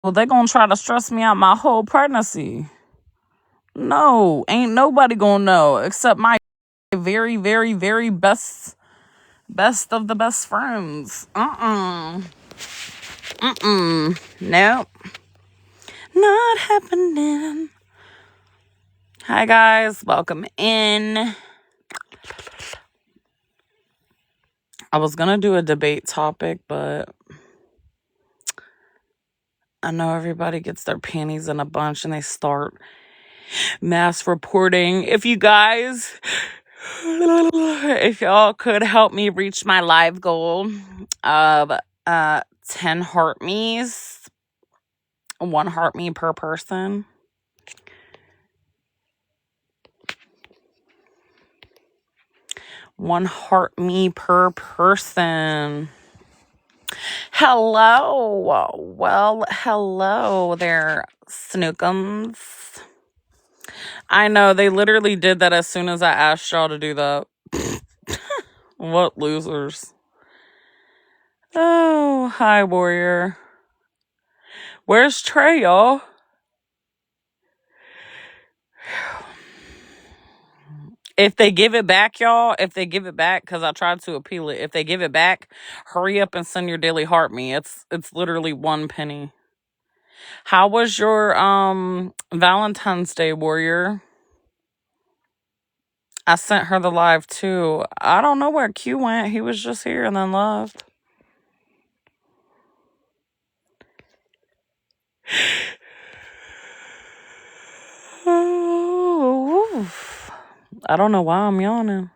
Well, they gonna try to stress me out my whole pregnancy. No, ain't nobody gonna know except my very, very, very best of the best friends. Nope. Not happening. Hi guys, welcome in. I was gonna do a debate topic, but I know everybody gets their panties in a bunch and they start mass reporting. If y'all could help me reach my live goal of 10 heart me's, 1 heart me per person. One heart me per person. Hello. Well, hello there, snookums. I know, they literally did that as soon as I asked y'all to do that. What losers. Oh, hi, warrior. Where's Trey, y'all? If they give it back, y'all, because I tried to appeal it. If they give it back, hurry up and send your daily heart me. It's literally 1 penny. How was your Valentine's Day, warrior? I sent her the live too. I don't know where Q went. He was just here and then left. Oh, I don't know why I'm yawning.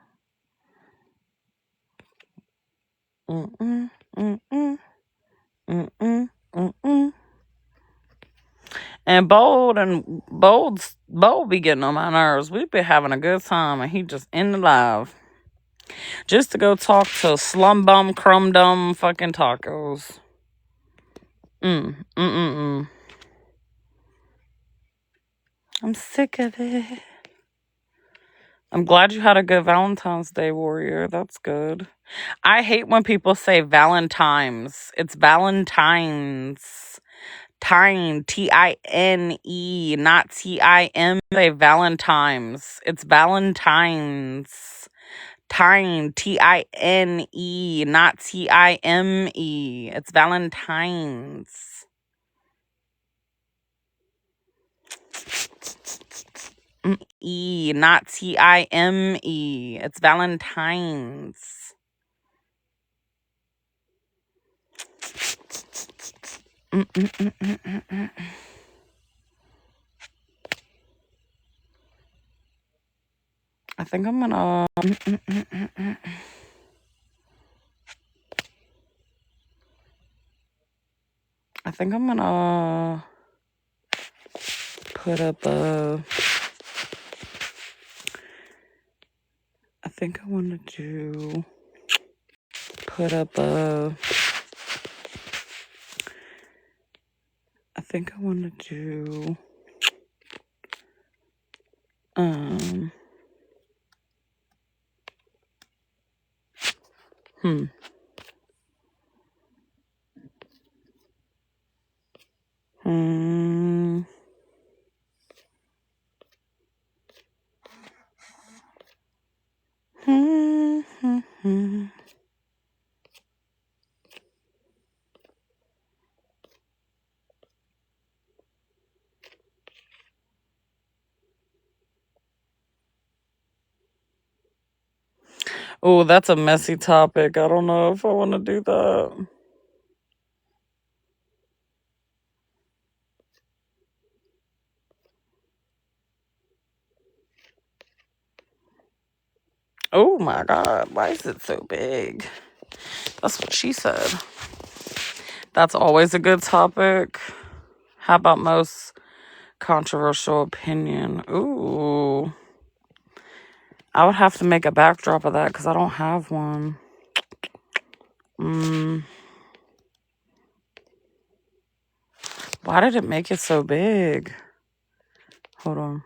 Mm-mm, mm-mm, mm-mm, mm-mm. And Bold be getting on my nerves. We be having a good time, and he just in the live just to go talk to slum bum crumb dum fucking tacos. I'm sick of it. I'm glad you had a good Valentine's Day, warrior. That's good. I hate when people say Valentine's. It's Valentine's. Tine, Tine, not Tim. Say Valentine's. It's Valentine's. Tine, Tine, not Time. It's Valentine's. Not Time. It's Valentine's. I think I'm gonna. I think I'm gonna put up a. I think I want to put up a. I think I want to do. Hmm. Oh, that's a messy topic. I don't know if I want to do that. Oh my God, why is it so big? That's what she said. That's always a good topic. How about most controversial opinion? Ooh. I would have to make a backdrop of that because I don't have one. Why did it make it so big? Hold on.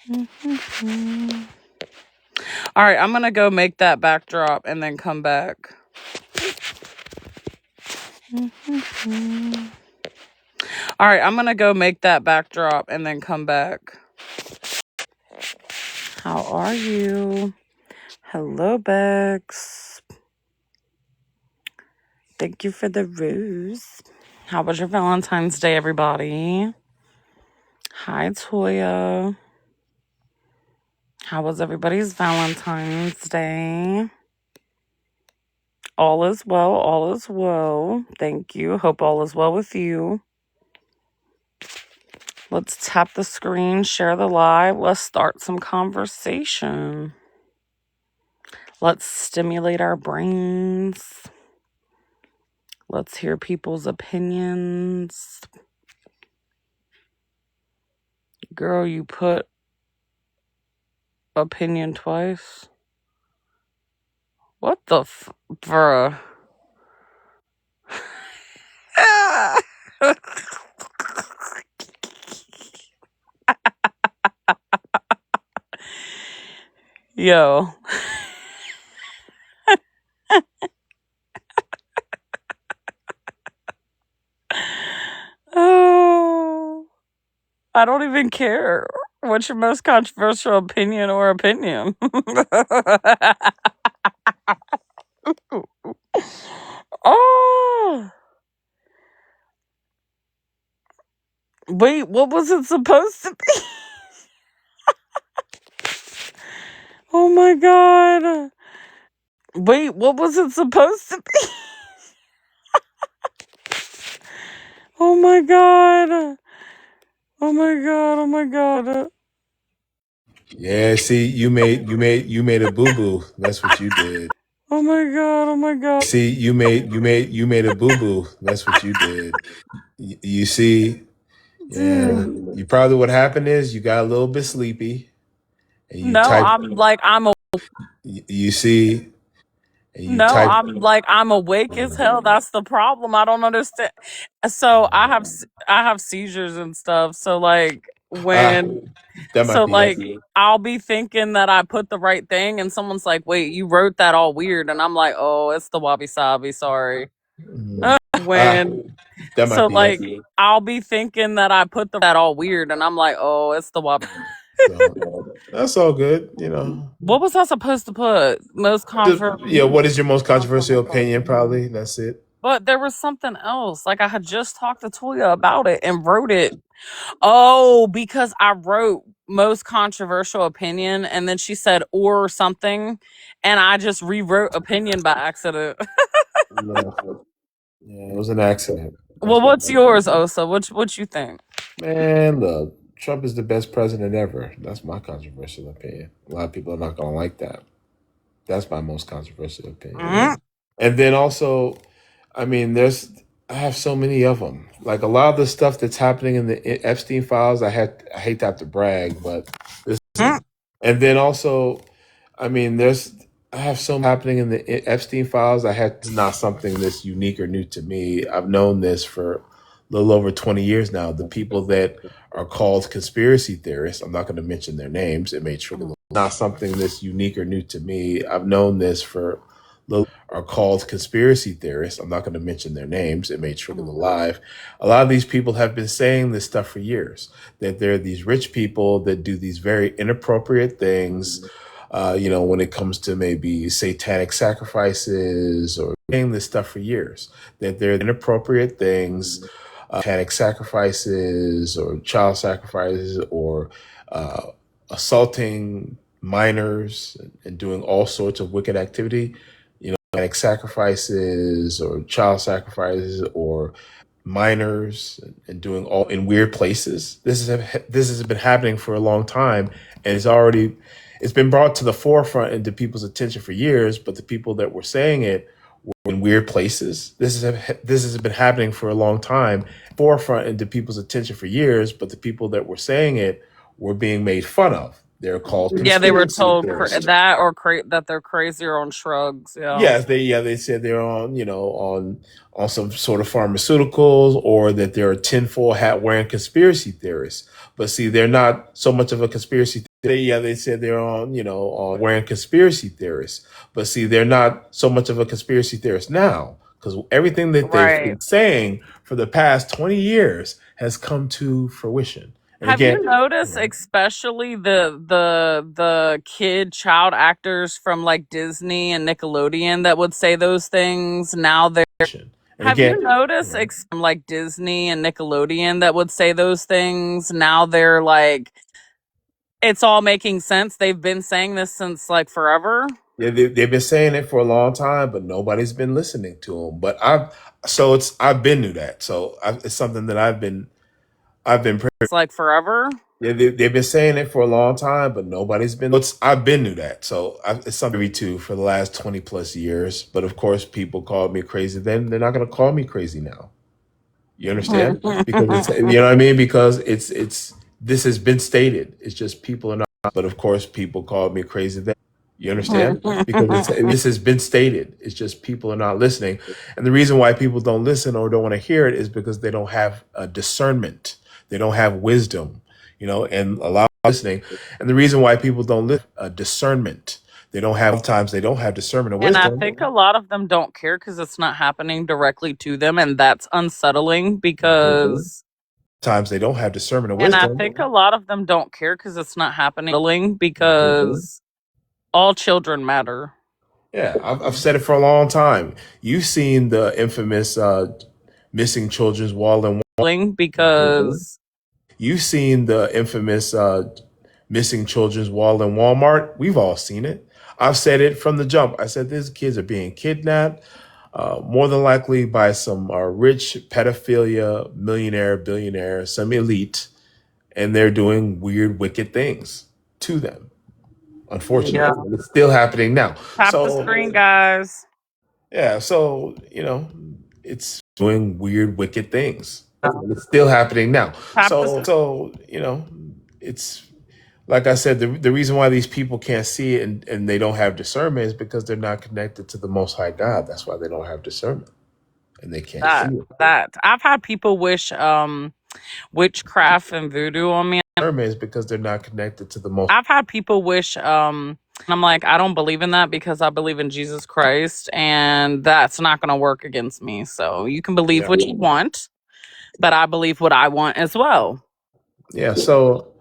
All right, I'm gonna go make that backdrop and then come back. All right, I'm gonna go make that backdrop and then come back. How are you? Hello, Bex. Thank you for the rose. How was your Valentine's Day, everybody? Hi, Toya. How was everybody's Valentine's Day? All is well, all is well. Thank you. Hope all is well with you. Let's tap the screen, share the live. Let's start some conversation. Let's stimulate our brains. Let's hear people's opinions. Girl, you put opinion twice? What the bruh? Yo. Oh, I don't even care. What's your most controversial opinion or opinion? Oh. Wait, what was it supposed to be? Oh my god. Wait, what was it supposed to be? Oh my god. Oh my god. Oh my god. Yeah, see, you made a boo-boo. That's what you did. Oh my god. Oh my god. See, you made a boo-boo. That's what you did. You see, yeah. Dude. You probably what happened is you got a little bit sleepy and you No, typed you see and you typed I'm awake as hell. That's the problem. I don't understand. So I have seizures and stuff. So like when that might so be it. like I'll be thinking that I put the right thing and someone's like, "Wait, you wrote that all weird." And I'm like, "Oh, it's the wabi sabi, sorry." When That so might be like it. I'll be thinking that I put that all weird and I'm like, "Oh, it's the wabi." So, that's all good, you know. What was I supposed to put? Most comfort. Yeah, what is your most controversial opinion? Probably that's it. But there was something else. Like I had just talked to Toya about it and wrote it. Oh, because I wrote most controversial opinion and then she said or something and I just rewrote opinion by accident. No. Yeah, it was an accident. Well, what's yours, Osa? What you think? Man, look, Trump is the best president ever. That's my controversial opinion. A lot of people are not going to like that. That's my most controversial opinion. Mm. And then also, I mean, I have so many of them. Like a lot of the stuff that's happening in the Epstein files, I hate to have to brag, but this. Mm. And then also, I mean, I have so much happening in the Epstein files. It's not something that's unique or new to me. I've known this for a little over 20 years now. The people that are called conspiracy theorists, I'm not going to mention their names. It may trigger them. Not something that's unique or new to me. I've known this for are called conspiracy theorists. I'm not going to mention their names. It may trigger the live. A lot of these people have been saying this stuff for years, that they're these rich people that do these very inappropriate things, when it comes to maybe satanic sacrifices or saying this stuff for years, that they're inappropriate things, satanic sacrifices or child sacrifices or assaulting minors and doing all sorts of wicked activity, like sacrifices or child sacrifices or minors and doing all in weird places. This has been happening for a long time, and it's been brought to the forefront into people's attention for years. But the people that were saying it were in weird places. This has been happening for a long time, forefront into people's attention for years. But the people that were saying it were being made fun of. They're called Yeah, they were conspiracy told theorists. that or that they're crazier on shrugs. Yeah. Yes, they said they're on, on some sort of pharmaceuticals, or that they're tinfoil hat wearing conspiracy theorists. But see, they're not so much of a conspiracy. They said they're on, on wearing conspiracy theorists. But see, they're not so much of a conspiracy theorist now, because everything that they've Right. been saying for the past 20 years has come to fruition. And Have again, you noticed, especially the kid child actors from like Disney and Nickelodeon that would say those things? Now they're and Have you again, noticed, like Disney and Nickelodeon that would say those things? Now they're like, it's all making sense. They've been saying this since like forever. yeah, they've been saying it for a long time, but nobody's been listening to them. But I've been through that. So it's something that I've been. It's like forever. Yeah, they've been saying it for a long time, but nobody's been. I've been through that, so it's something to too for the last 20+ years. But of course, people called me crazy. Then they're not going to call me crazy now. You understand? Because you know what I mean. Because it's this has been stated. It's just people are not. But of course, people called me crazy. Then you understand? Because this has been stated. It's just people are not listening, and the reason why people don't listen or don't want to hear it is because they don't have a discernment. They don't have wisdom, and a lot of listening. And the reason why people don't listen, discernment. They don't have times they don't have discernment or And I wisdom. think a lot of them don't care because it's not happening directly to them, and that's unsettling because. Times they don't have discernment or And I wisdom. think a lot of them don't care because it's not happening because all children matter. Yeah, I've said it for a long time. You've seen the infamous missing children's wall and Because you've seen the infamous missing children's wall in Walmart. We've all seen it. I've said it from the jump. I said these kids are being kidnapped, more than likely by some rich pedophilia, millionaire, billionaire, some elite, and they're doing weird, wicked things to them. Unfortunately, yeah, it's still happening now. tap the So screen, guys. yeah, so it's doing weird, wicked things. It's still happening now. Tap the So it's like I said, the reason why these people can't see it and they don't have discernment is because they're not connected to the Most High God. That's why they don't have discernment and they can't that see it. that I've had people wish witchcraft and voodoo on me. Discernment is because they're not connected to the Most. I've had people wish I'm like, I don't believe in that because I believe in Jesus Christ, and that's not going to work against me. So you can believe Yeah. what you want, but I believe what I want as well. Yeah. So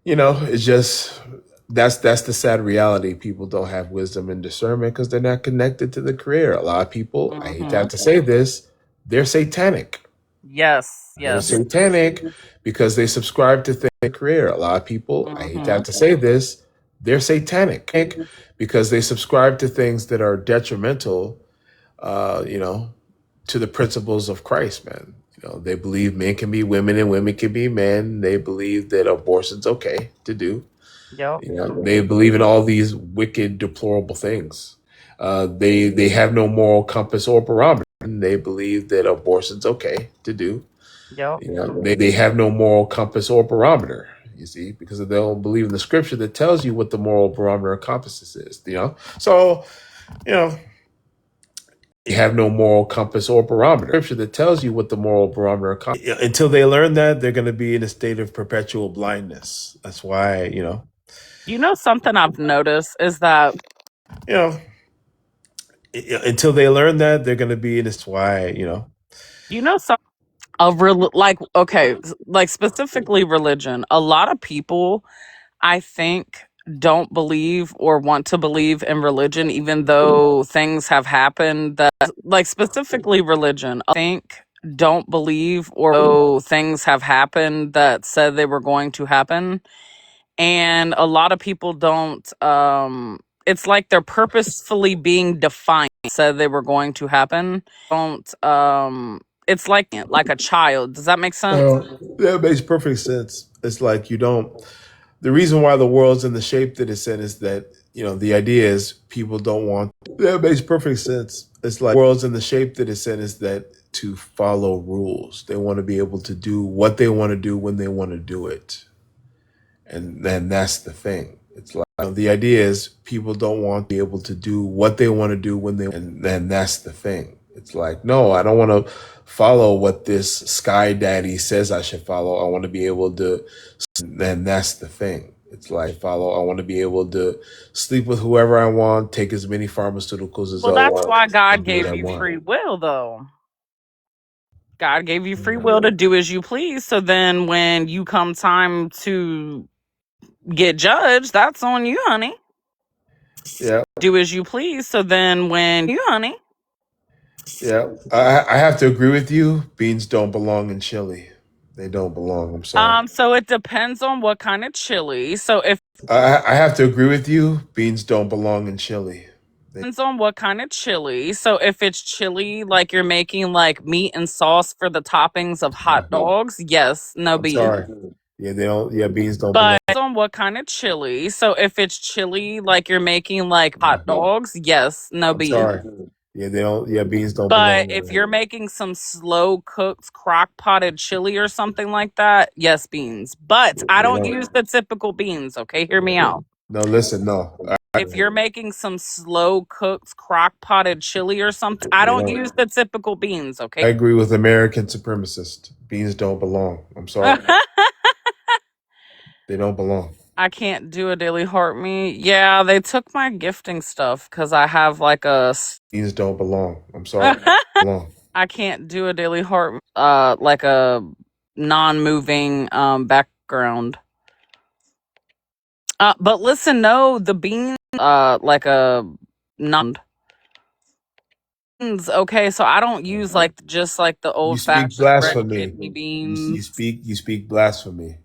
it's just that's the sad reality. People don't have wisdom and discernment because they're not connected to the Creator. A lot of people, I hate to have to say this, they're satanic. Yes, They're yes. satanic because they subscribe to the Creator. A lot of people, I hate to have to say this, they're satanic because they subscribe to things that are detrimental, to the principles of Christ, man. They believe men can be women and women can be men. They believe that abortion's okay to do. Yep. They believe in all these wicked, deplorable things. They have no moral compass or barometer. They believe that abortion's okay to do. Yep. They have no moral compass or barometer. You see, because they don't believe in the scripture that tells you what the moral barometer or compass is. So they have no moral compass or barometer. Scripture that tells you what the moral barometer or compass. Until they learn that, they're going to be in a state of perpetual blindness. That's why Something I've noticed is that until they learn that, they're going to be in this. Why some like specifically religion. A lot of people, I think, don't believe or want to believe in religion, even though things have happened that, like specifically religion, I think don't believe or though things have happened that said they were going to happen. And a lot of people don't, it's like they're purposefully being defiant, said they were going to happen. Don't, it's like a child. Does that make sense? that makes perfect sense. It's like you don't. The reason why the world's in the shape that it's in is that the idea is people don't want. That makes perfect sense. It's like the world's in the shape that it's in is that to follow rules. They want to be able to do what they want to do when they want to do it. And then that's the thing. It's like the idea is people don't want to be able to do what they want to do when they, and then that's the thing. It's like, no, I don't want to follow what this sky daddy says I should follow. I want to be able to, then that's the thing. It's like, I want to be able to sleep with whoever I want, take as many pharmaceuticals as Well, I that's want, why God and do what gave I you want. free will, though. God gave you free Yeah. will to do as you please. So then when you come time to get judged, that's on you, honey. Yeah. Do as you please. So then when you, honey. Yeah. I have to agree with you. Beans don't belong in chili. They don't belong. I'm sorry. So it depends on what kind of chili. So if I have to agree with you. Beans don't belong in chili. depends on what kind of chili. So if it's chili like you're making like meat and sauce for the toppings of hot dogs, yes, no I'm beans. sorry. Yeah, they don't. Yeah, beans don't But belong. on what kind of chili. So if it's chili like you're making like hot dogs, yes, no I'm beans. sorry. Yeah, they don't. Yeah, beans don't But belong. if you're making some slow cooked crock potted chili or something like that, yes, beans. But I They don't don't. use the typical beans, okay? Hear me out. No, listen, no. If you're making some slow cooked crock potted chili or something, I They don't don't. use the typical beans, I okay? agree with American supremacist. Beans don't belong. I'm sorry. They don't belong. I can't do a daily heart meat. Yeah, they took my gifting stuff because I have like a. Beans don't belong. I'm sorry. Belong. I can't do a daily heart like a non-moving background. But listen, no, the beans like a non. Okay, so I don't use like just like the You old speak fashioned red blasphemy. kidney You beans. speak blasphemy.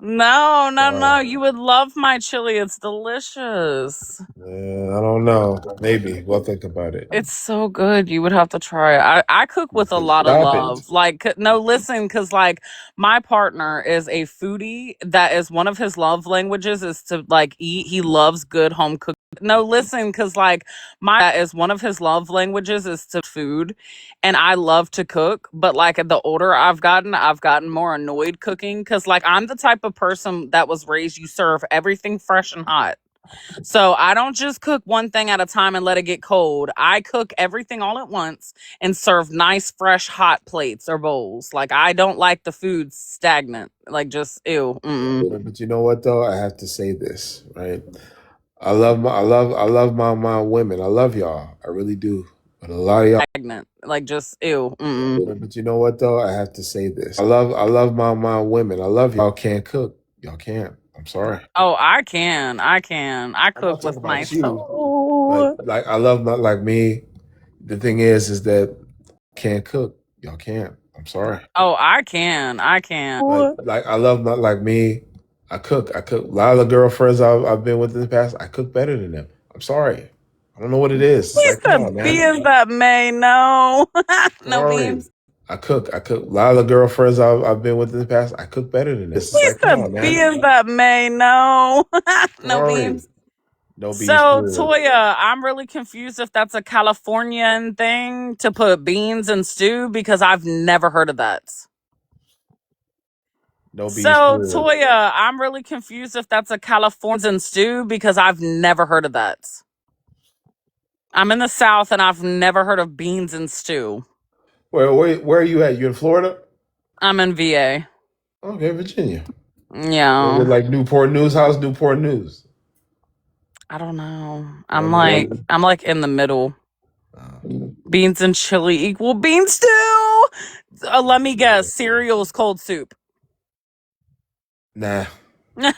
No, Sorry. you would love my chili. It's delicious. I don't know. Maybe we'll think about it. It's so good. You would have to try it. I cook with a lot of Stop it. love. Like, no, listen, because like my partner is a foodie. That is one of his love languages is to like eat. He loves good home cooked. No, listen, because like that is one of his love languages is to food, and I love to cook. But like the older I've gotten more annoyed cooking because like I'm the type of person that was raised you serve everything fresh and hot. So I don't just cook one thing at a time and let it get cold. I cook everything all at once and serve nice, fresh, hot plates or bowls. Like I don't like the food stagnant. Like just ew. But you know what though? I have to say this, right? I love my women. I love y'all. I really do. But a lot of y'all Stagnant. Like just ew. But you know what though? I have to say this. I love my women. I love y'all can't cook. Y'all can't. I'm sorry. Oh, I can. I cook talking with about my you, soul. But like I love my like me. The thing is that can't cook. Y'all can't. I'm sorry. Oh, I can. But like I love my like me. I cook. A lot of the girlfriends I've been with in the past, I cook better than them. I'm sorry. I don't know what it is. It's He's like, come the on, man. beans that may know. No Sorry. beans. I cook. A lot of the girlfriends I've been with in the past, I cook better than this. It's He's like, come the on, man. beans that may know. No Sorry. beans. No beans. So, Period. Toya, I'm really confused if that's a Californian thing to put beans in stew because I've never heard of that. No beans. So, Period. Toya, I'm really confused if that's a Californian stew because I've never heard of that. I'm in the South and I've never heard of beans in stew. Where are you at? You in Florida? I'm in VA. Okay, Virginia. Yeah. Like Newport News. How's Newport News? I don't know. I'm like in the middle. Beans and chili equal bean stew. Let me guess. Cereal's cold soup. Nah. No,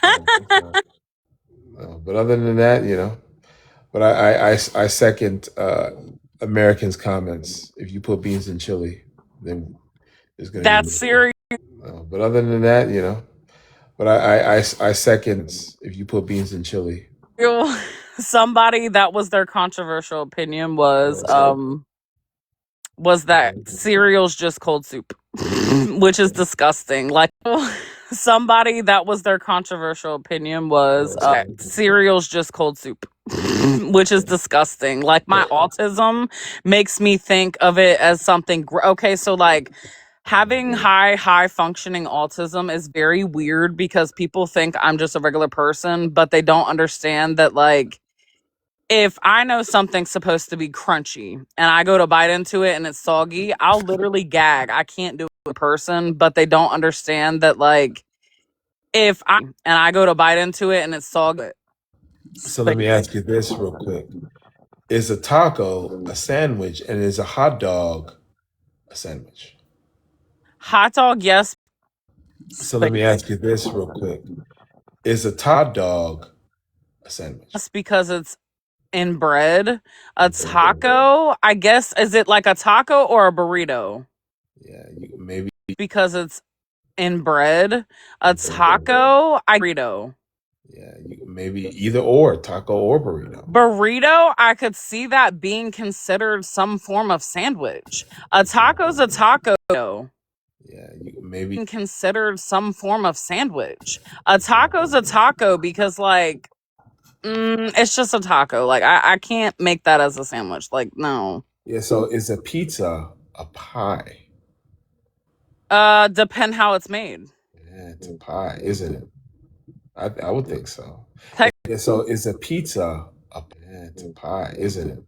but other than that, But I second Americans' comments. If you put beans in chili, then it's gonna. That's cereal. But other than that, But I second if you put beans in chili. Somebody that was their controversial opinion was that cereal's just cold soup, which is disgusting. Like somebody that was their controversial opinion was cereal's just cold soup, which is disgusting. Like my autism makes me think of it as something. Okay, so like Having high functioning autism is very weird because people think I'm just a regular person, but they don't understand that, like, if I know something's supposed to be crunchy and I go to bite into it and it's soggy, I'll literally gag. I can't do it in person, but they don't understand that, like, if I go to bite into it and it's soggy. So let me ask you this real quick. Is a taco a sandwich and is a hot dog a sandwich? Hot dog, yes. So let me ask you this real quick. Is a dog a sandwich? Just because it's in bread. A taco, I guess, is it like a taco or a burrito? Yeah, maybe. Because it's in bread. A taco, burrito. Yeah, maybe either or, taco or burrito. Burrito, I could see that being considered some form of sandwich. A taco's a taco. Yeah, maybe Considered some form of sandwich. A taco's a taco because, like, it's just a taco. Like, I can't make that as a sandwich. Like, no. Yeah, so is a pizza a pie? Depend how it's made. Yeah, it's a pie, isn't it? I would think so. Tech- Yeah, so is a pizza it's a pie, isn't it?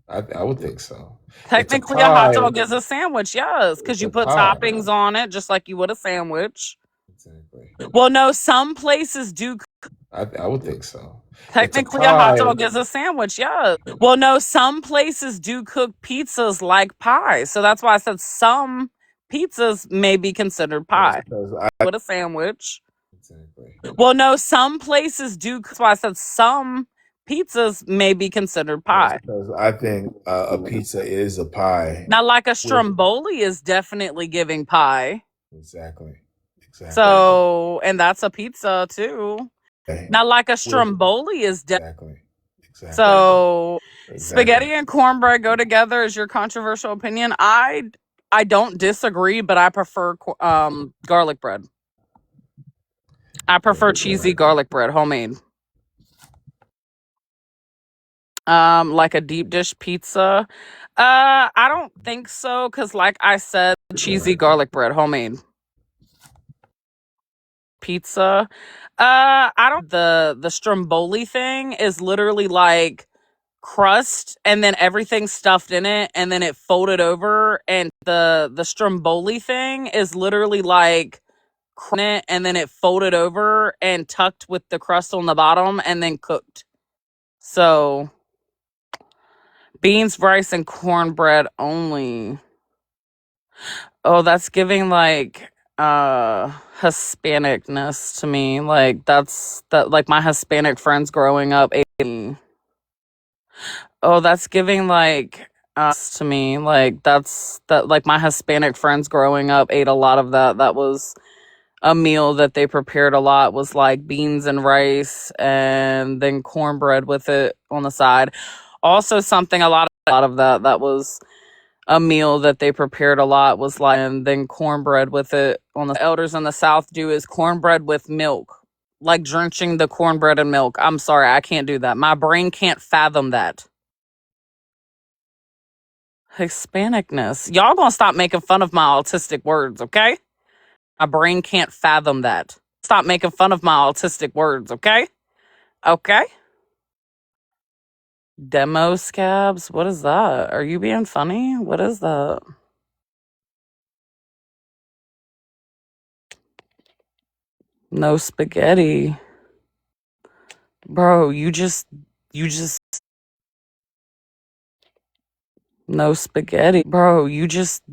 I would think so. Technically, a hot dog is a sandwich, yes, because you put toppings on it just like you would a sandwich. Exactly. Well, no, some places do. I would think so. Technically, a hot dog is a sandwich, yeah. Well, no, some places do cook pizzas like pie, so that's why I said some pizzas may be considered pie. With a sandwich. Exactly. Well, no, some places do. That's why I said some pizzas may be considered pie. Because I think a pizza is a pie. Now, like a stromboli is definitely giving pie. Exactly. So, and that's a pizza too. Okay. Now, like a stromboli is exactly. So, spaghetti and cornbread go together. Is your controversial opinion? I don't disagree, but I prefer garlic bread. I prefer cheesy garlic bread, homemade. Like a deep dish pizza. I don't think so, because like I said, cheesy garlic bread, homemade. Pizza. I don't the stromboli thing is literally like crust and then everything stuffed in it and then it folded over, and the stromboli thing is literally like and then it folded over and tucked with the crust on the bottom and then cooked. So beans, rice, and cornbread only. Oh, that's giving like Hispanicness to me. Like that's that like my Hispanic friends growing up ate me. Oh, that's giving like to me. Like that's that like my Hispanic friends growing up ate a lot of that. That was a meal that they prepared a lot, was like beans and rice and then cornbread with it on the side. Also something a lot of that was a meal that they prepared a lot, was like, and then cornbread with it on the elders in the South do is cornbread with milk, like drenching the cornbread in milk. I'm sorry, I can't do that. My brain can't fathom that. Hispanicness. Y'all gonna stop making fun of my autistic words, okay? My brain can't fathom that. Stop making fun of my autistic words, okay? Okay? Demo scabs? What is that? Are you being funny? What is that? No spaghetti. Bro, you just no spaghetti. Bro, you just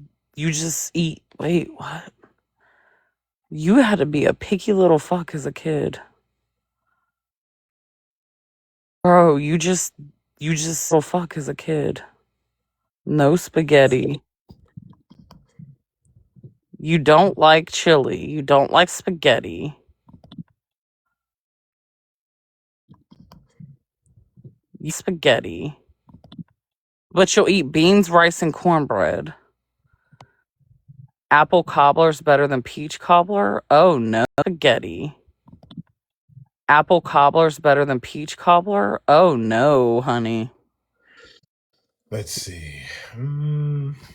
eat. Wait, what? You had to be a picky little fuck as a kid. Bro, you just little fuck as a kid. No spaghetti. You don't like chili. You don't like spaghetti. You spaghetti. But you'll eat beans, rice, and cornbread. Apple cobbler's better than peach cobbler? Oh no, spaghetti. Apple cobbler's better than peach cobbler? Oh no, honey. Let's see.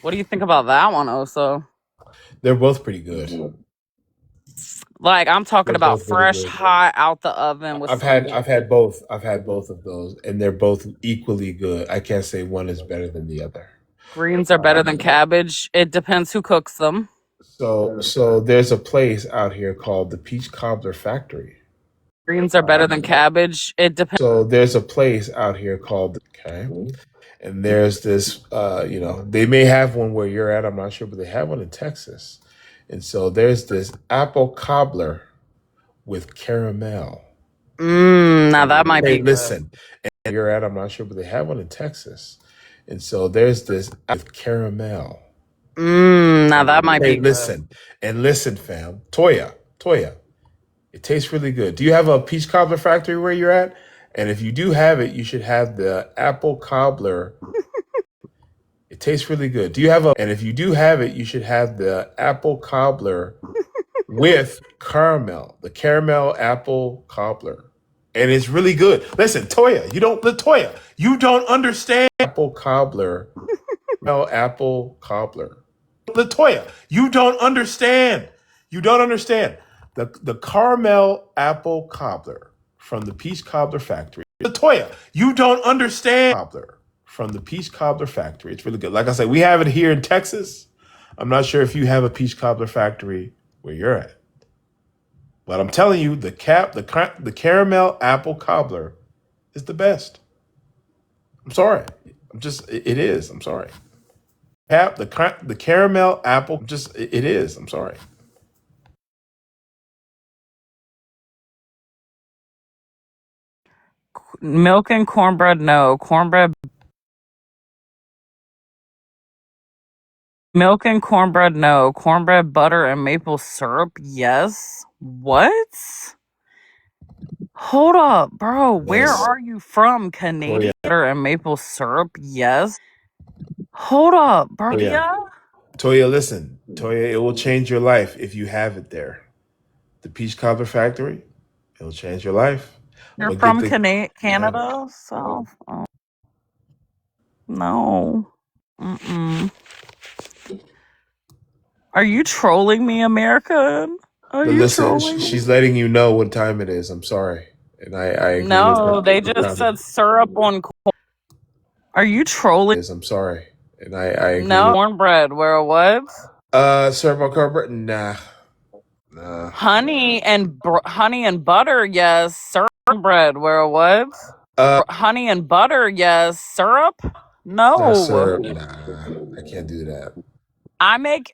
What do you think about that one, Oso? They're both pretty good. Like I'm talking They're about both really fresh, good. hot out the oven with some. I've had both. I've had both of those, and they're both equally good. I can't say one is better than the other. Greens are better than cabbage. It depends who cooks them. So there's a place out here called the Peach Cobbler Factory. Greens are better than cabbage. It depends. So there's a place out here called okay, and there's this. They may have one where you're at. I'm not sure, but they have one in Texas. And so there's this apple cobbler with caramel. Now that might Hey, be good. listen, and you're at. I'm not sure, but they have one in Texas. And so there's this with caramel. Now that might be Hey, good. listen, and listen, fam. Toya. It tastes really good. Do you have a peach cobbler factory where you're at? And if you do have it, you should have the apple cobbler. It tastes really good. Do you have a? And if you do have it, you should have the apple cobbler with caramel, the caramel apple cobbler, and it's really good. Listen, Toya, you don't understand apple cobbler, apple cobbler. Latoya, you don't understand. You don't understand. The caramel apple cobbler from the Peach Cobbler Factory. Latoya, you don't understand. Cobbler from the Peach Cobbler Factory. It's really good. Like I said, we have it here in Texas. I'm not sure if you have a Peach Cobbler Factory where you're at. But I'm telling you, the caramel apple cobbler is the best. I'm sorry. It is. I'm sorry. The caramel apple it is. I'm sorry. Milk and cornbread, no. Cornbread. Milk and cornbread, no. Cornbread, butter, and maple syrup, yes. What? Hold up, bro. Where Yes. are you from? Canadian Toya. butter and maple syrup, yes. Hold up, bro. Toya, listen. Toya, it will change your life if you have it there. The Peach Cobbler Factory, it'll change your life. You're But from get the Canada, so no. Are you trolling me, American? Are you listen. trolling me? She's letting you know what time it is. I'm sorry, and I agree with No, her. they just said syrup on corn. Are you trolling? I'm sorry, and I agree. No, cornbread. Where what? Syrup on cornbread? Nah. Honey and butter, yes. Syrup bread. Where what? Honey and butter, yes. Syrup? No. Syrup? Nah, I can't do that. I make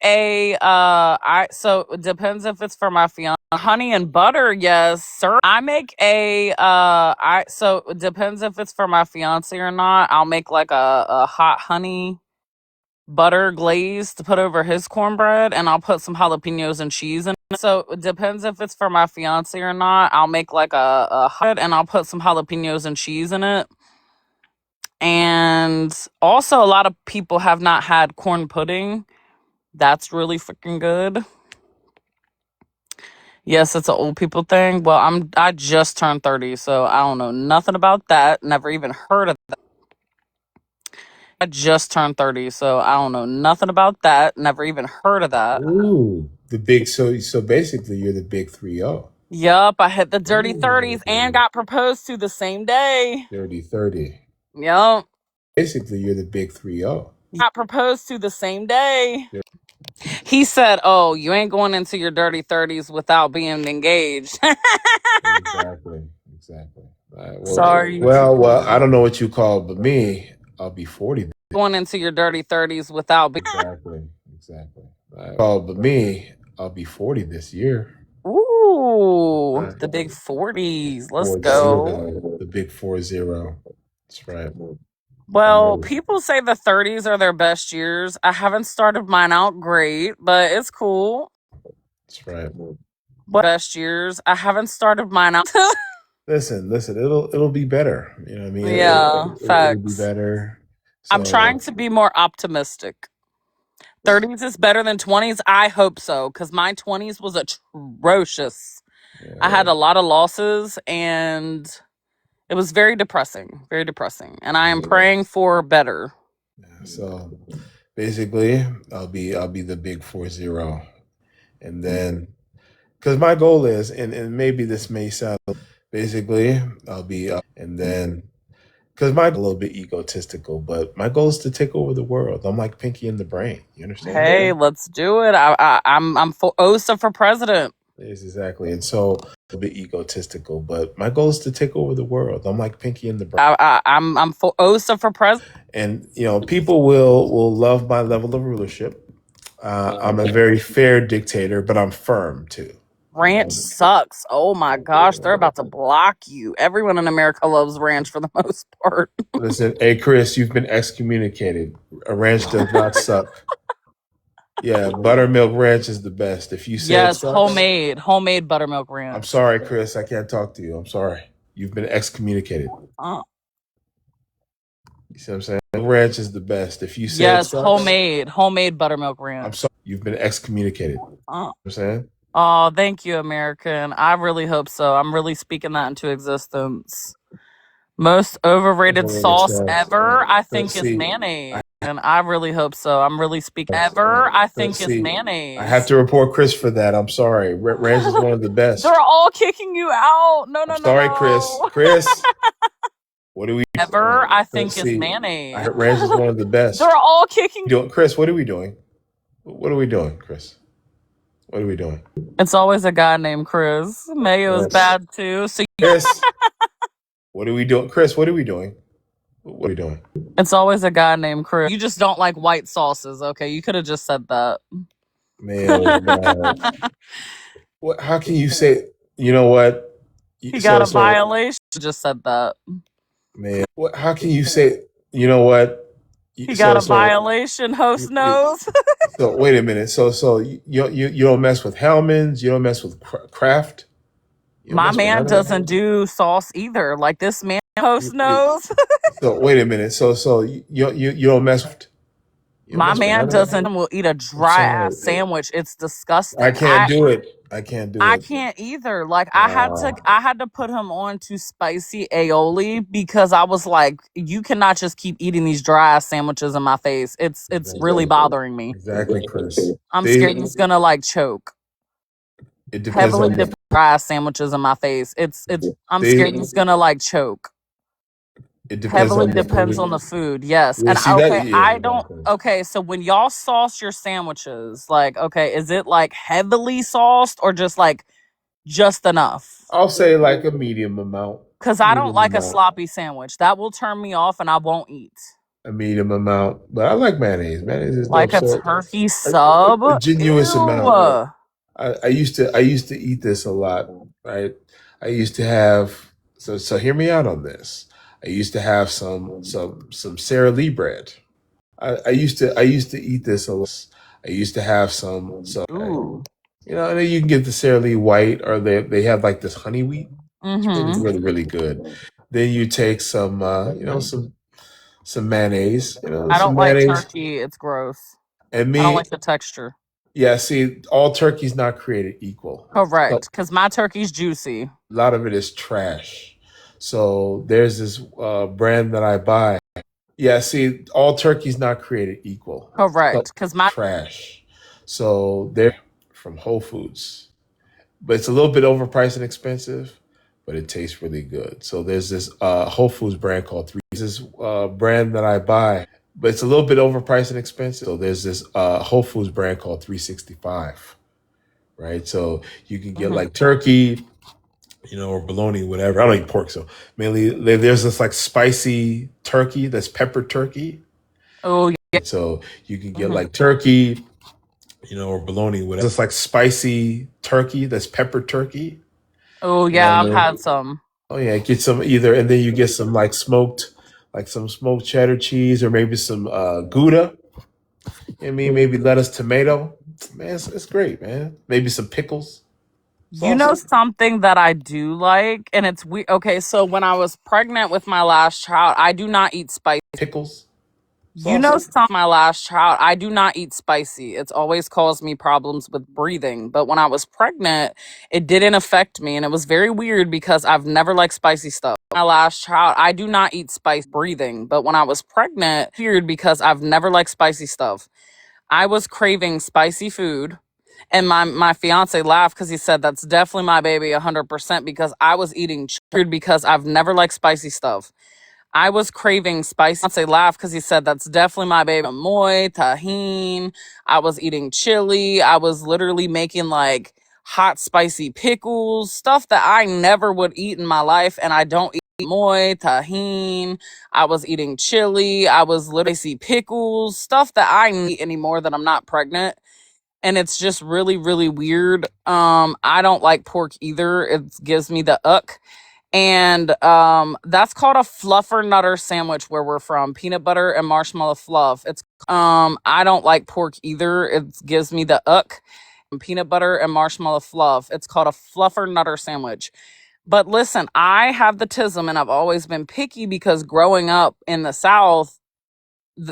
so it depends if it's for my fiance. Honey and butter, yes. Syrup. I make so it depends if it's for my fiance or not. I'll make like a hot honey butter glaze to put over his cornbread, and I'll put some jalapenos and cheese in it. So it depends if it's for my fiance or not. I'll make like a hot, and I'll put some jalapenos and cheese in it. And also, a lot of people have not had corn pudding. That's really freaking good. Yes, it's an old people thing. Well, I just turned 30, so I don't know nothing about that. Never even heard of that. I just turned 30, so I don't know nothing about that. Never even heard of that. Ooh, the big so basically you're the big 3-0. Yup, I hit the dirty 30s and got proposed to the same day. Dirty 30. Yup. Basically, you're the big 3-0. Got proposed to the same day. He said, "Oh, you ain't going into your dirty 30s without being engaged." Exactly. Sorry. Well, I don't know what you call it, but me, I'll be 40. Going into your dirty 30s without being Exactly. But me, I'll be 40 this year. Ooh, the big 40s. Let's go. The big 40. That's right. Well, people say the 30s are their best years. I haven't started mine out great, but it's cool. That's right. Best years. I haven't started mine out. Listen, it'll be better. You know what I mean? Yeah, facts. It'll be better. I'm trying to be more optimistic. 30s is better than 20s. I hope so, because my 20s was atrocious. Yeah. I had a lot of losses, and it was very depressing. And I am praying for better. Yeah, so basically, I'll be the big 40. and then because my goal is, and maybe this may sound basically, I'll be and then because my a little bit egotistical, but my goal is to take over the world. I'm like Pinky in the Brain. You understand? Hey, let's do it. I'm for OSA for president. Yes, exactly. And so a bit egotistical, but my goal is to take over the world. I'm like Pinky in the Brain. I'm for OSA for president. And people will love my level of rulership. I'm a very fair dictator, but I'm firm too. Ranch sucks. Oh my gosh, they're about to block you. Everyone in America loves ranch for the most part. Listen, hey Chris, you've been excommunicated. A ranch does not suck. Yeah, buttermilk ranch is the best. If you say it Yes, sucks, homemade buttermilk ranch. I'm sorry, Chris. I can't talk to you. I'm sorry. You've been excommunicated. Uh, You see what I'm saying? Ranch is the best. If you say it yes, sucks, homemade buttermilk ranch. I'm sorry. You've been excommunicated. You know what I'm saying? Oh, thank you, American. I really hope so. I'm really speaking that into existence. Most overrated sauce ever, I think, is mayonnaise. And I really hope so. I'm really speaking I think is mayonnaise. I have to report Chris for that. I'm sorry. Ranch is one of the best. They're all kicking you out. No, sorry, no. Chris. Chris. What do we I think is mayonnaise. Ranch is one of the best. They're all kicking Chris, what are we doing? What are we doing, Chris? What are we doing? It's always a guy named Chris. Mayo is bad too. So Chris. What are we doing? Chris, what are we doing? What are we doing? It's always a guy named Chris. You just don't like white sauces. Okay, you could have just said that. Man, how can you say? You know what? He got a violation. Just said that. Man, how can you say? You know what? He got a violation. Host knows. So wait a minute. So you don't mess with Hellman's. You don't mess with Kraft. My man doesn't do sauce either. Like this man host knows. So wait a minute. So you don't mess with. My man will eat a dry ass sandwich. It's disgusting. I can't do it. I can't either. Like I had to put him on to spicy aioli because I was like, you cannot just keep eating these dry ass sandwiches in my face. It's really bothering me. Exactly, Chris. I'm scared he's gonna like choke. It depends heavily dipped dry ass sandwiches in my face. I'm scared he's gonna like choke. It depends depends on the food. Yes. And I don't. Okay, so when y'all sauce your sandwiches, like, okay, is it like heavily sauced or just like just enough? I'll say like a medium amount. Because I don't like a sloppy sandwich. That will turn me off and I won't eat. A medium amount, but I like mayonnaise. Mayonnaise is like a turkey sub. A genuine amount. I used to eat this a lot. Right. I used to have. So hear me out on this. I used to have some Sara Lee bread. I used to eat this a lot. I used to have some. Ooh. And then you can get the Sara Lee white, or they have like this honey wheat. Mm-hmm. It's really, really good. Then you take some some mayonnaise. I don't like turkey. It's gross. And I don't like the texture. Yeah, see, all turkey's not created equal. Correct, because my turkey's juicy. A lot of it is trash. So there's this brand that I buy. Yeah, see, all turkey's not created equal. Correct, because my trash. So they're from Whole Foods, but it's a little bit overpriced and expensive, but it tastes really good. So there's this Whole Foods brand called This brand that I buy, but it's a little bit overpriced and expensive. So there's this Whole Foods brand called 365, right? So you can get like turkey, or bologna, whatever. I don't eat pork, so mainly there's this like spicy turkey that's pepper turkey. Oh yeah. So you can get like turkey, or bologna, whatever. It's like spicy turkey that's pepper turkey. Oh yeah, I've had some. Oh yeah, get some either, and then you get some like some smoked cheddar cheese, or maybe some Gouda. Maybe lettuce, tomato. Man, it's great, man. Maybe some pickles. You know something that I do like, and it's weird. Okay, so when I was pregnant with my last child, I do not eat spicy. Pickles. My last child, I do not eat spicy. It's always caused me problems with breathing. But when I was pregnant, it didn't affect me, and it was very weird because I've never liked spicy stuff. My last child, I do not eat spicy breathing. But when I was pregnant, weird because I've never liked spicy stuff. I was craving spicy food. And my fiance laughed because he said that's definitely my baby 100% because I was eating because I've never liked spicy stuff. I was craving spicy. Fiance laughed because he said that's definitely my baby. Moy, tahine. I was eating chili. I was literally making like hot spicy pickles, stuff that I never would eat in my life, and I don't eat moy, tahine. I was eating chili. I was literally spicy pickles, stuff that I don't eat anymore that I'm not pregnant. And it's just really, really weird. I don't like pork either. It gives me the uck. And that's called a fluffer nutter sandwich where we're from. Peanut butter and marshmallow fluff. It's I don't like pork either. It gives me the uck. Peanut butter and marshmallow fluff. It's called a fluffer nutter sandwich. But listen, I have the tism and I've always been picky because growing up in the South,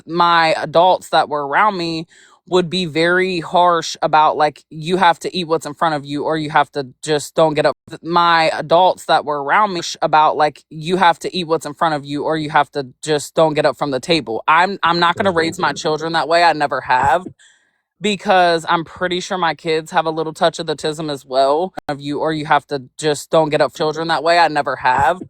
my adults that were around me would be very harsh about like you have to eat what's in front of you or you have to just don't get up. My adults that were around me about like you have to eat what's in front of you or you have to just don't get up from the table. I'm not going to raise my children that way. I never have, because I'm pretty sure my kids have a little touch of the tism as well of you, or you have to just don't get up. Children that way. I never have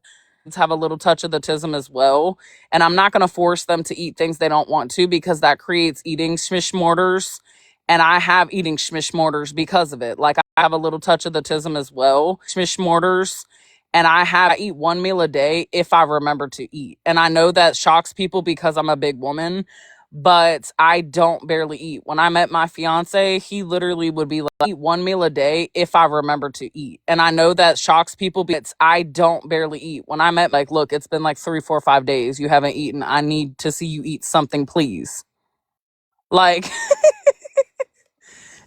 a little touch of the tism as well. And I'm not going to force them to eat things they don't want to, because that creates eating schmishmorders. And I have eating schmishmorders because of it. Like I have a little touch of the tism as well. Schmishmorders. And I eat one meal a day if I remember to eat. And I know that shocks people because I'm a big woman, but I don't barely eat. When I met my fiance, he literally would be like, eat one meal a day if I remember to eat. And I know that shocks people because I don't barely eat. When I met, like, look, it's been like 3, 4, 5 days. You haven't eaten. I need to see you eat something, please. Like,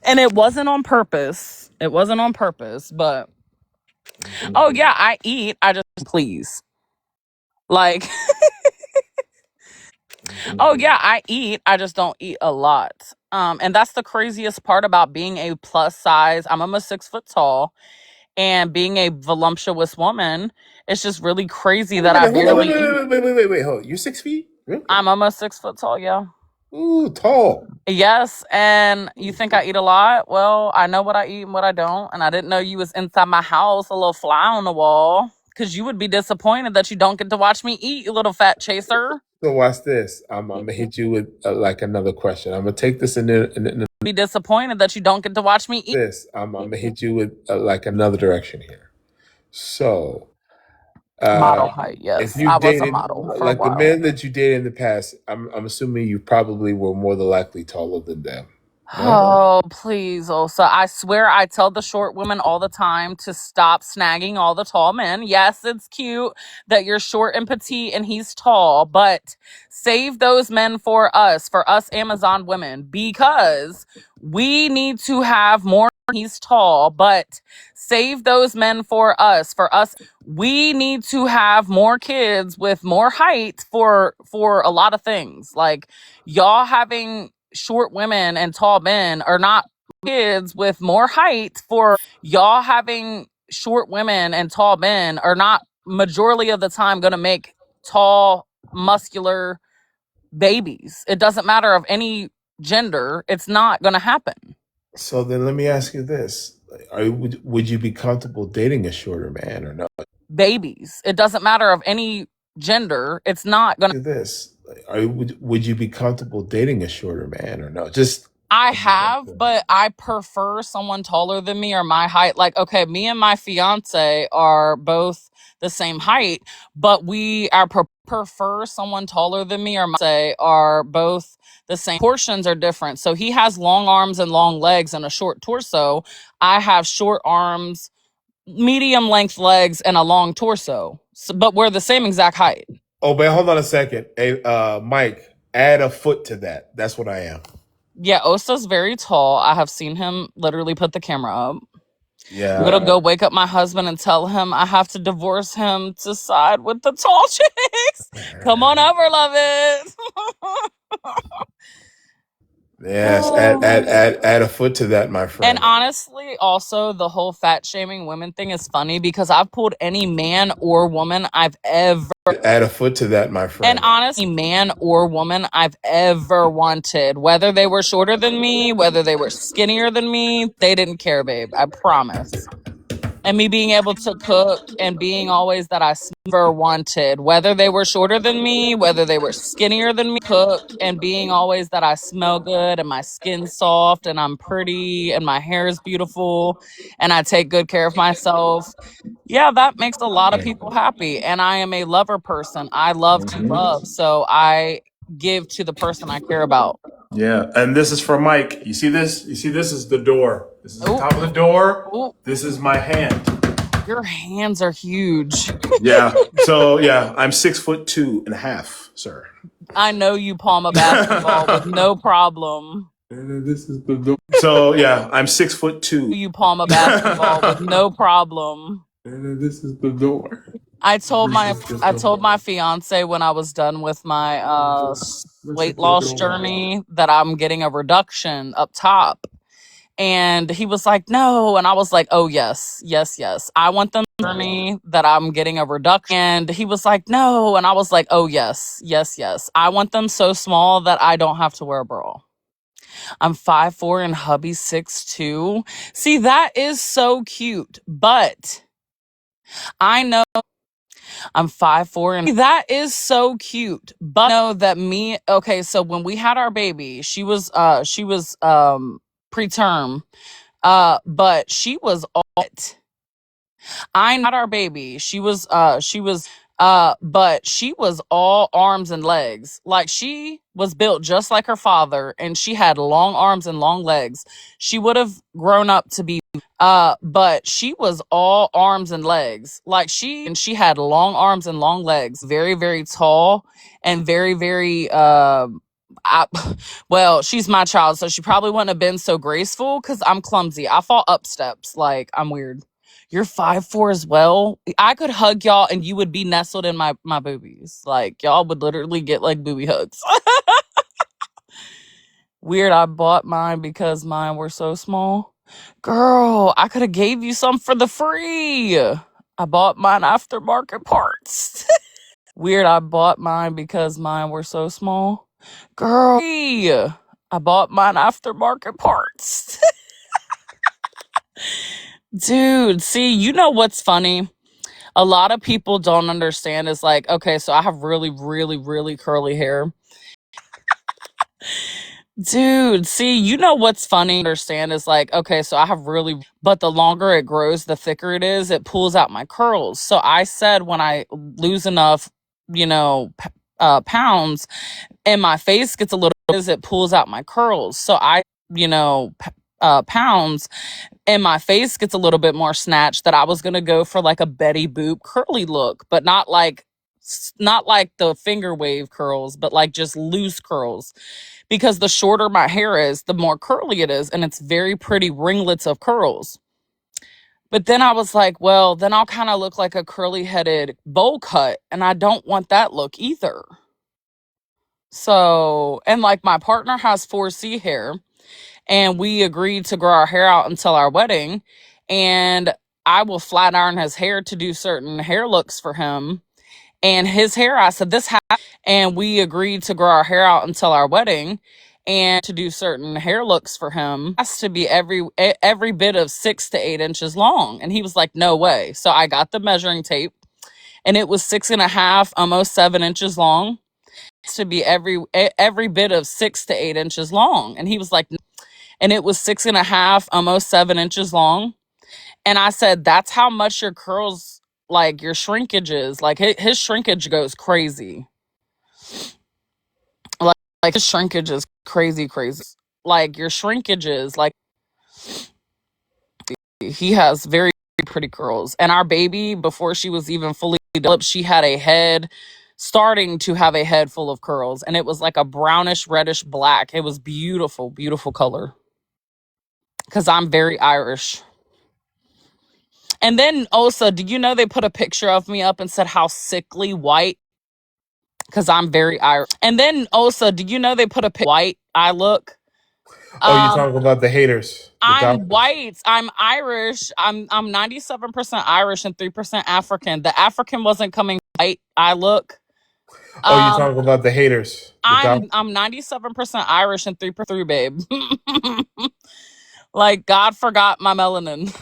and it wasn't on purpose. It wasn't on purpose, but oh yeah, I eat. I just, please. Like, oh yeah, I eat. I just don't eat a lot. And that's the craziest part about being a plus size. I'm almost 6 foot tall, and being a voluptuous woman. It's just really crazy that I barely eat. Wait. Hold. You're 6 feet? Really? I'm almost 6 foot tall. Yeah. Ooh, tall. Yes, and you think I eat a lot? Well, I know what I eat and what I don't, and I didn't know you was inside my house, a little fly on the wall. Because you would be disappointed that you don't get to watch me eat, you little fat chaser. So watch this. I'm gonna hit you with like another question. I'm gonna take this in Be disappointed that you don't get to watch me eat. this. I'm gonna hit you with like another direction here. So, Model height, if yes. you I was a dated model for a like the while. men that you dated in the past, I'm assuming you probably were more than likely taller than them. No? Oh, please, Osa. I swear I tell the short women all the time to stop snagging all the tall men. Yes, it's cute that you're short and petite and he's tall, but save those men for us Amazon women, because we need to have more. He's tall, but save those men for us. We need to have more kids with more height for a lot of things. Like, y'all having short women and tall men are not kids with more height for y'all having short women and tall men are not majority of the time going to make tall, muscular babies. It doesn't matter of any gender. It's not going to happen. So then let me ask you this: would you be comfortable dating a shorter man or no? Babies. It doesn't matter of any gender. It's not going to. This: would you be comfortable dating a shorter man or no? Just I have, but I prefer someone taller than me or my height. Like, okay, me and my fiance are both the same height, but I prefer someone taller than me or my fiance are both the same. Portions are different. So he has long arms and long legs and a short torso. I have short arms, medium length legs, and a long torso. So, but we're the same exact height. Oh, but hold on a second. Hey, Mike, add a foot to that. That's what I am. Yeah, Osa's very tall. I have seen him literally put the camera up. Yeah. I'm gonna go wake up my husband and tell him I have to divorce him to side with the tall chicks. Come on over, love it. Yes, add a foot to that, my And friend. honestly, also the whole fat shaming women thing is funny because I've pulled any man or woman I've ever Add a foot to that, my friend. and honestly, man or woman I've ever wanted, whether they were shorter than me, whether they were skinnier than me, they didn't care, babe. I promise. And me being able to cook and being always that I never wanted, whether they were shorter than me, whether they were skinnier than me, cook and being always that I smell good and my skin's soft and I'm pretty and my hair is beautiful and I take good care of myself. Yeah, that makes a lot of people happy. And I am a lover person. I love to love. So I give to the person I care about. Yeah, and this is for Mike. You see this? You see this is the door. This is the Ooh, top of the door. ooh, This is my hand. your hands are huge. Yeah. So yeah, I'm 6'2.5", sir. I know you palm a basketball with no problem. And then this is the door. So yeah, I'm 6'2". You palm a basketball with no problem. And then this is the door. I told my fiance when I was done with my weight loss journey that I'm getting a reduction up top. And he was like, no. And I was like, oh, yes, yes, yes. I want them journey that I'm getting a reduction. And he was like, no. And I was like, oh, yes, yes, yes. I want them so small that I don't have to wear a bra. I'm 5'4" and hubby's 6'2". See, that is so cute. But I know I'm 5'4" and that is so cute. But I know that okay, so when we had our baby, she was preterm. But she was all not our baby. But she was all arms and legs. Like she was built just like her father and she had long arms and long legs. She would have grown up to be but she was all arms and legs. Like she had long arms and long legs, very, very tall and very, very well, she's my child, so she probably wouldn't have been so graceful because I'm clumsy. I fall up steps. Like, I'm weird. You're 5'4" as well. I could hug y'all and you would be nestled in my boobies. Like, y'all would literally get like booby hugs. Weird, I bought mine because mine were so small. Girl, I could have gave you some for the free. I bought mine aftermarket parts. Weird, I bought mine because mine were so small. Girl, I bought mine aftermarket parts. Dude, see, you know what's funny? A lot of people don't understand is like, okay, so I have really, really, really curly hair. Dude, see, you know what's funny? Understand is like, okay, so I have really, but the longer it grows, the thicker it is, it pulls out my curls. So I said when I lose enough, pounds and my face gets a little, it pulls out my curls. So pounds and my face gets a little bit more snatched that I was going to go for like a Betty Boop curly look, but not like the finger wave curls, but like just loose curls. Because the shorter my hair is, the more curly it is. And it's very pretty ringlets of curls. But then I was like, well, then I'll kind of look like a curly headed bowl cut. And I don't want that look either. So, and like my partner has 4C hair and we agreed to grow our hair out until our wedding. And I will flat iron his hair to do certain hair looks for him. And his hair, I said, and we agreed to grow our hair out until our wedding and to do certain hair looks for him has to be every bit of 6 to 8 inches long. And he was like, no way. So I got the measuring tape and it was 6.5, almost 7 inches long. To be every bit of 6 to 8 inches long. And he was like, and it was 6.5, almost 7 inches long. And I said, that's how much your curls, like your shrinkage is. Like his shrinkage goes crazy. Like his shrinkage is crazy. Like your shrinkage is like, he has very pretty curls. And our baby, before she was even fully developed, she had starting to have a head full of curls. And it was like a brownish, reddish black. It was beautiful, beautiful color. Because I'm very Irish. And then also, did you know they put a picture of me up and said how sickly white? Because I'm very Irish. And then also, did you know they put a white I look? Oh, you're talking about the haters, the I'm doctors. white. I'm Irish. I'm 97% Irish and 3% African. The African wasn't coming white. I look. Oh, you're talking about the haters, the doctors. I'm 97% Irish and 3% babe. Like God forgot my melanin.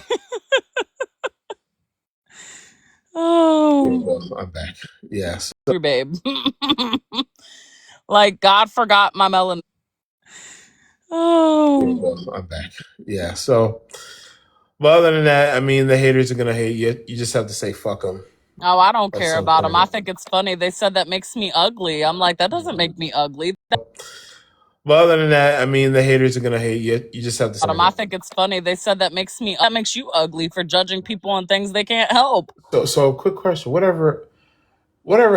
Oh, I'm back. Yes. babe. Like God forgot my melanin. Oh, I'm back. Yeah. So, but other than that, I mean, the haters are gonna hate you. You just have to say fuck them oh, I don't at care some about them. I point. think it's funny. They said that makes me ugly. I'm like, that doesn't make me ugly. But other than that, I mean, the haters are gonna hate you. You just have to say. I think it's funny. They said that makes you ugly for judging people on things they can't help. So quick question. Whatever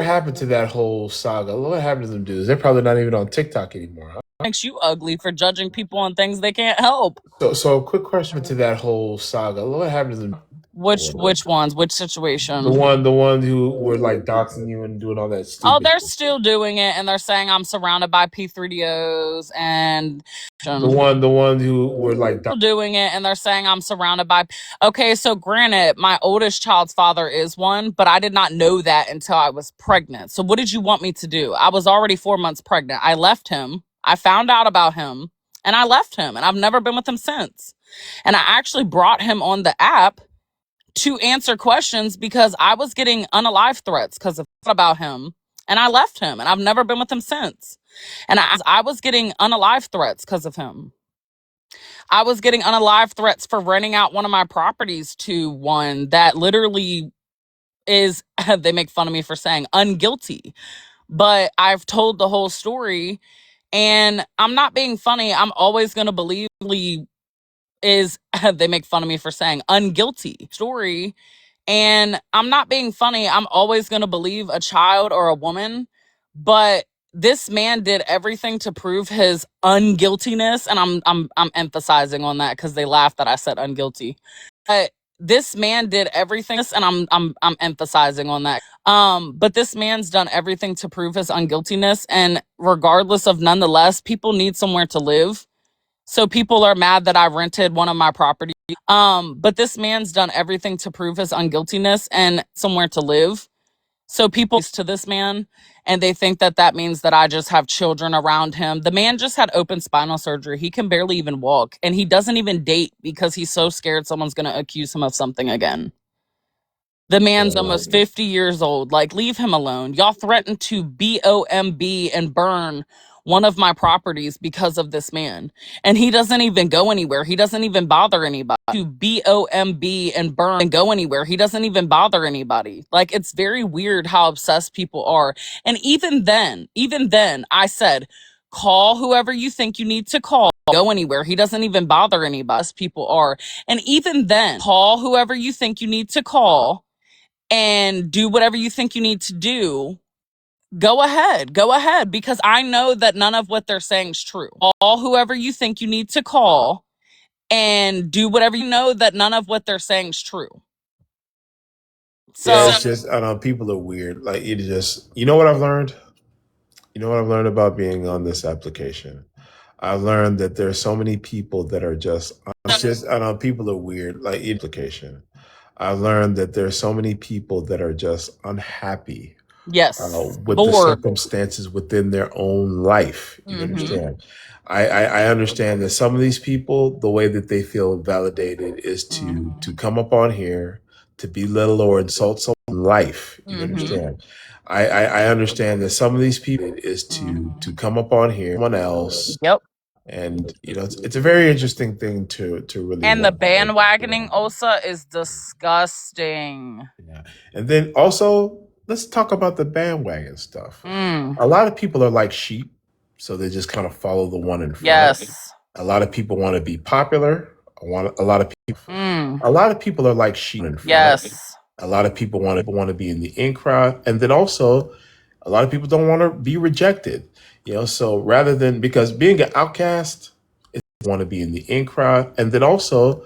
happened to that whole saga? What happened to them dudes? They're probably not even on TikTok anymore. Huh? Makes you ugly for judging people on things they can't help. So quick question to that whole saga. What happened to them? Which ones? Which situation? The one who were like doxing you and doing all that stupid. Oh, they're still doing it, and they're saying I'm surrounded by P3DOs, and the one who were like doing it, and they're saying I'm surrounded by. Okay, so granted, my oldest child's father is one, but I did not know that until I was pregnant. So what did you want me to do? I was already 4 months pregnant. I left him. I found out about him, and I left him, and I've never been with him since. And I actually brought him on the app to answer questions because I was getting unalive threats because of about him, and I left him, and I've never been with him since. And I was getting unalive threats because of him. I was getting unalive threats for renting out one of my properties to one that literally is, they make fun of me for saying unguilty, but I've told the whole story, and I'm not being funny. I'm always going to believe is, they make fun of me for saying unguilty story. And I'm not being funny. I'm always going to believe a child or a woman, but this man did everything to prove his unguiltiness, and I'm emphasizing on that because they laughed that I said unguilty. But this man did everything, and I'm emphasizing on that. But this man's done everything to prove his unguiltiness, and regardless of, nonetheless, people need somewhere to live. So people are mad that I rented one of my properties. But this man's done everything to prove his unguiltiness and somewhere to live. So people to this man, and they think that that means that I just have children around him. The man just had open spinal surgery. He can barely even walk, and he doesn't even date because he's so scared someone's going to accuse him of something again. The man's almost 50 years old. Like, leave him alone. Y'all threatened to BOMB and burn one of my properties because of this man. And he doesn't even go anywhere. He doesn't even bother anybody. To BOMB and burn and go anywhere. He doesn't even bother anybody. Like, it's very weird how obsessed people are. And even then, I said, call whoever you think you need to call. Go anywhere. He doesn't even bother anybody. People are. And even then, call whoever you think you need to call and do whatever you think you need to do. Go ahead, because I know that none of what they're saying is true. Call whoever you think you need to call and do whatever you know that none of what they're saying is true. So yeah, it's just, I don't know, people are weird. Like, it just, you know what I've learned? You know what I've learned about being on this application? I've learned that there's so many people that are just, I don't know, people are weird. Like, application. I've learned that there's so many people that are just unhappy yes, with the circumstances within their own life. You understand? I understand that some of these people, the way that they feel validated is to come up on here to belittle or insult someone's life. You understand? I understand that some of these people is to come up on here, someone else. Yep. And you know, it's a very interesting thing to really. And the bandwagoning Osa is disgusting. Yeah. And then also, let's talk about the bandwagon stuff. A lot of people are like sheep, so they just kind of follow the one in front. Yes. A lot of people want to be popular. A lot of people are like sheep in front. Yes. A lot of people want to be in the in crowd, and then also, a lot of people don't want to be rejected. You know, so rather than, because being an outcast, want to be in the in crowd, and then also,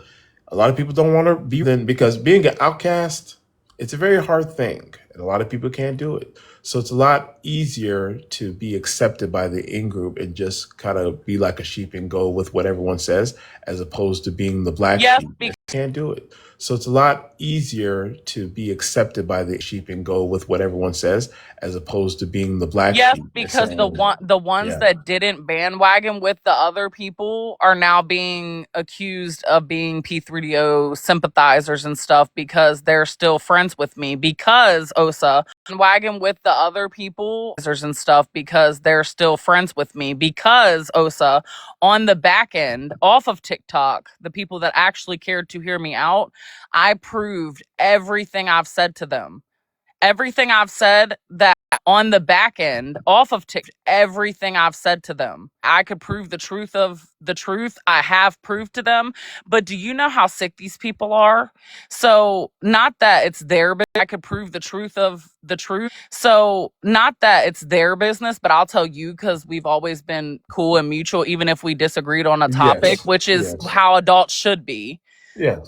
a lot of people don't want to be because being an outcast, it's a very hard thing, and a lot of people can't do it. So it's a lot easier to be accepted by the in group and just kind of be like a sheep and go with what everyone says, as opposed to being the black Yes, sheep. Can't do it. So it's a lot easier to be accepted by the sheep and go with what everyone says, as opposed to being the black yes, sheep and because saying, the ones yeah, that didn't bandwagon with the other people are now being accused of being P3DO sympathizers and stuff because they're still friends with me because Osa bandwagon with the other people and stuff because they're still friends with me because Osa on the back end off of TikTok, the people that actually cared to hear me out, I proved everything I've said to them. Everything I've said that on the back end off of TikTok, everything I've said to them, I could prove the truth of the truth. I have proved to them. But do you know how sick these people are? So, not that it's their business, I could prove the truth of the truth. So, not that it's their business, but I'll tell you because we've always been cool and mutual, even if we disagreed on a topic, yes, which is yes, how adults should be. yes,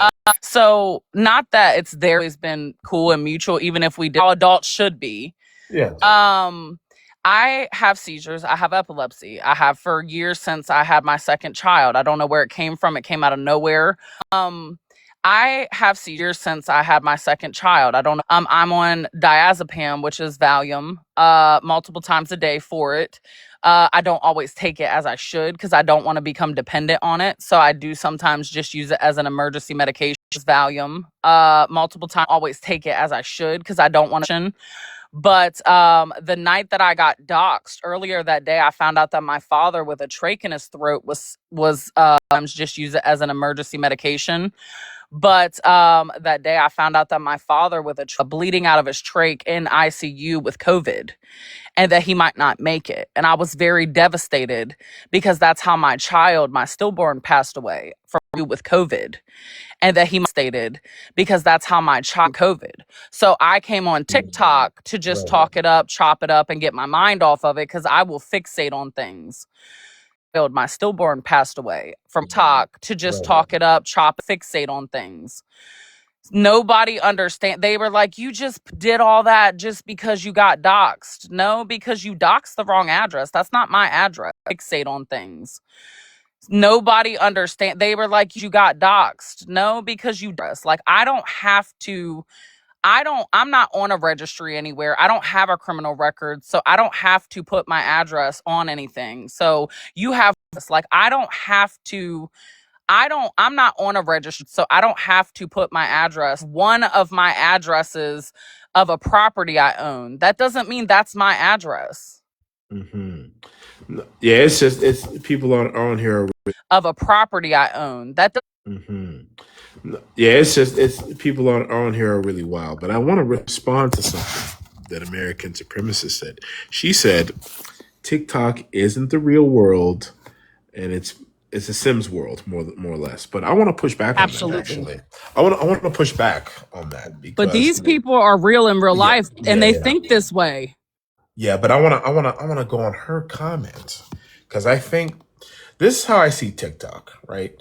So, not that it's there has been cool and mutual, even if we did how adults should be. yes. I have seizures. I have epilepsy. I have for years since I had my second child. I don't know where it came from. It came out of nowhere. I have seizures since I had my second child. I don't know. I'm on diazepam, which is Valium, multiple times a day for it. I don't always take it as I should because I don't want to become dependent on it. So I do sometimes just use it as an emergency medication. Valium, multiple times. Always take it as I should because I don't want to. But the night that I got doxxed earlier that day, I found out that my father with a trach in his throat was just use it as an emergency medication. But that day I found out that my father with a bleeding out of his trach in ICU with COVID and that he might not make it. And I was very devastated because that's how my child, my stillborn, passed away from with COVID. And that he stated because that's how my child COVID. So I came on TikTok to just Right. talk it up, chop it up, and get my mind off of it because I will fixate on things. My stillborn passed away from talk to just Right. talk it up, chop, fixate on things. Nobody understand. They were like, you just did all that just because you got doxxed. No, because you doxed the wrong address. That's not my address. Fixate on things. Nobody understand. They were like, you got doxxed. No, because you dress like I don't have to. I'm not on a registry anywhere. I don't have a criminal record, so I don't have to put my address on anything. So you have like I don't have to. I'm not on a registry, so I don't have to put my address. One of my addresses of a property I own. That doesn't mean that's my address. Yeah, it's people on here. Of a property I own. That Yeah, it's people on here are really wild. But I want to respond to something that American supremacist said. She said TikTok isn't the real world, and it's a Sims world more or less. But I want to push back on that. Actually, I want to push back on that because but these people are real in real life, and they think this way. Yeah, but I want to go on her comment because I think this is how I see TikTok, right?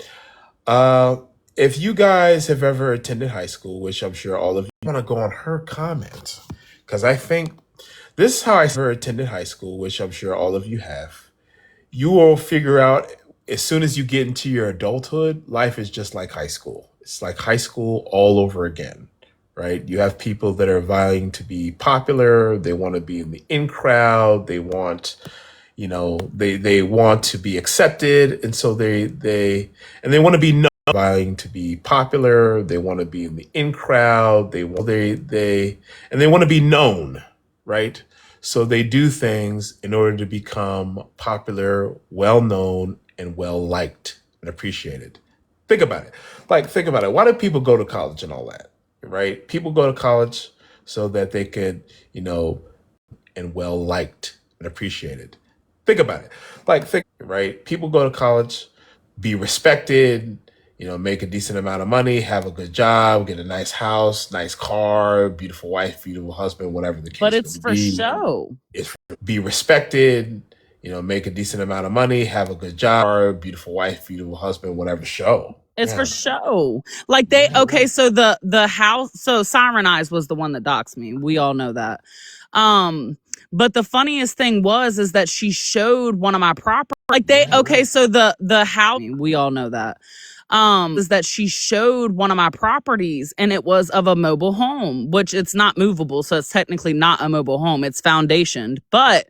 If you guys have ever attended high school, which I'm sure all of you want to go on her comment because I think this is how I ever attended high school, which I'm sure all of you have. You will figure out as soon as you get into your adulthood, life is just like high school. It's like high school all over again, right? You have people that are vying to be popular. They want to be in the in crowd. They want, they want to be accepted, and so they want to be known. Vying to be popular. They want to be in the in crowd. They want to be known, right? So they do things in order to become popular, well known, and well liked and appreciated. Think about it. Think about it. Why do people go to college and all that? Right? People go to college so that they could, and well liked and appreciated. Think about it. Right? People go to college, be respected, make a decent amount of money, have a good job, get a nice house, nice car, beautiful wife, beautiful husband, whatever the case may be. But it's for show. It's be respected, make a decent amount of money, have a good job, beautiful wife, beautiful husband, whatever show. It's for show. Like so the house, so Siren Eyes was the one that doxed me. We all know that. But the funniest thing is that she showed one of my properties. So the house, we all know that. Is that she showed one of my properties and it was of a mobile home, which it's not movable. So it's technically not a mobile home. It's foundationed, but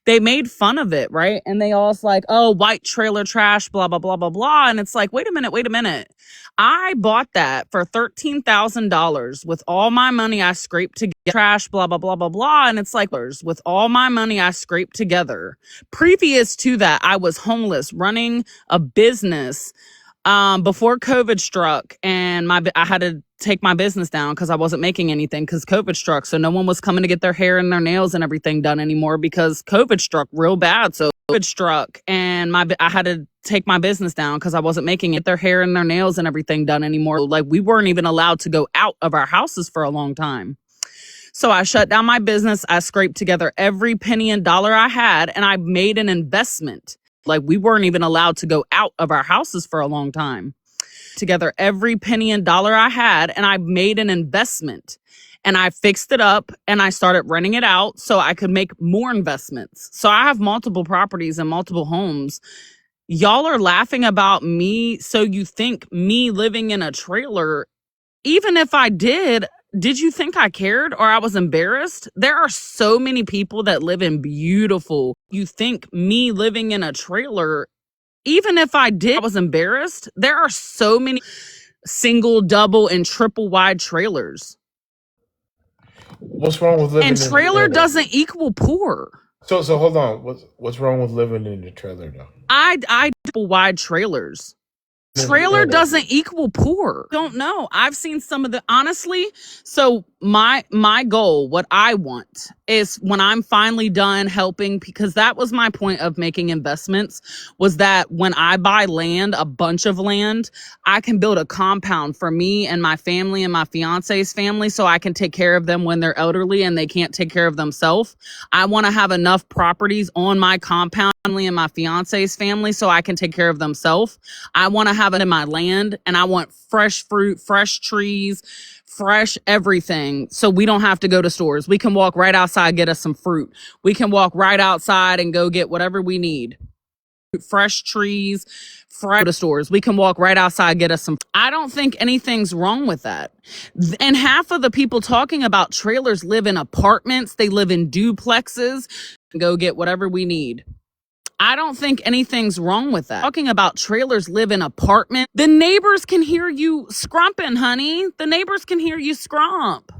they made fun of it, right? And they all was like, oh, white trailer trash, blah, blah, blah, blah, blah. And it's like, wait a minute. I bought that for $13,000 with all my money I scraped together. Trash, blah, blah, blah, blah, blah. And it's like, with all my money I scraped together. Previous to that, I was homeless, running a business before COVID struck, and I had to take my business down because I wasn't making anything because COVID struck. So no one was coming to get their hair and their nails and everything done anymore because COVID struck real bad. So COVID struck, and I had to take my business down because I wasn't making it their hair and their nails and everything done anymore. Like, we weren't even allowed to go out of our houses for a long time. So I shut down my business. I scraped together every penny and dollar I had, and I made an investment. Like, we weren't even allowed to go out of our houses for a long time. Together every penny and dollar I had, and I made an investment. And I fixed it up and I started renting it out so I could make more investments. So I have multiple properties and multiple homes. Y'all are laughing about me. So you think me living in a trailer, even if I did you think I cared or I was embarrassed? There are so many people that live in beautiful. You think me living in a trailer, even if I was embarrassed? There are so many single, double, and triple wide trailers. What's wrong with living? And trailer doesn't equal poor. So hold on. What's wrong with living in the trailer though? I triple wide trailers. Trailer doesn't equal poor. Don't know. I've seen some of the, honestly. So my goal, what I want is when I'm finally done helping, because that was my point of making investments, was that when I buy land, a bunch of land, I can build a compound for me and my family and my fiance's family so I can take care of them when they're elderly and they can't take care of themselves. I want to have enough properties on my compound and my fiance's family so I can take care of themselves. I want to have it in my land, and I want fresh fruit, fresh trees, fresh everything, so we don't have to go to stores. We can walk right outside, get us some fruit. We can walk right outside and go get whatever we need. Fresh trees, fresh to stores. We can walk right outside, get us some. I don't think anything's wrong with that. And half of the people talking about trailers live in apartments. They live in duplexes. Go get whatever we need. I don't think anything's wrong with that. Talking about trailers live in apartment. The neighbors can hear you scrumping, honey. The neighbors can hear you scrump.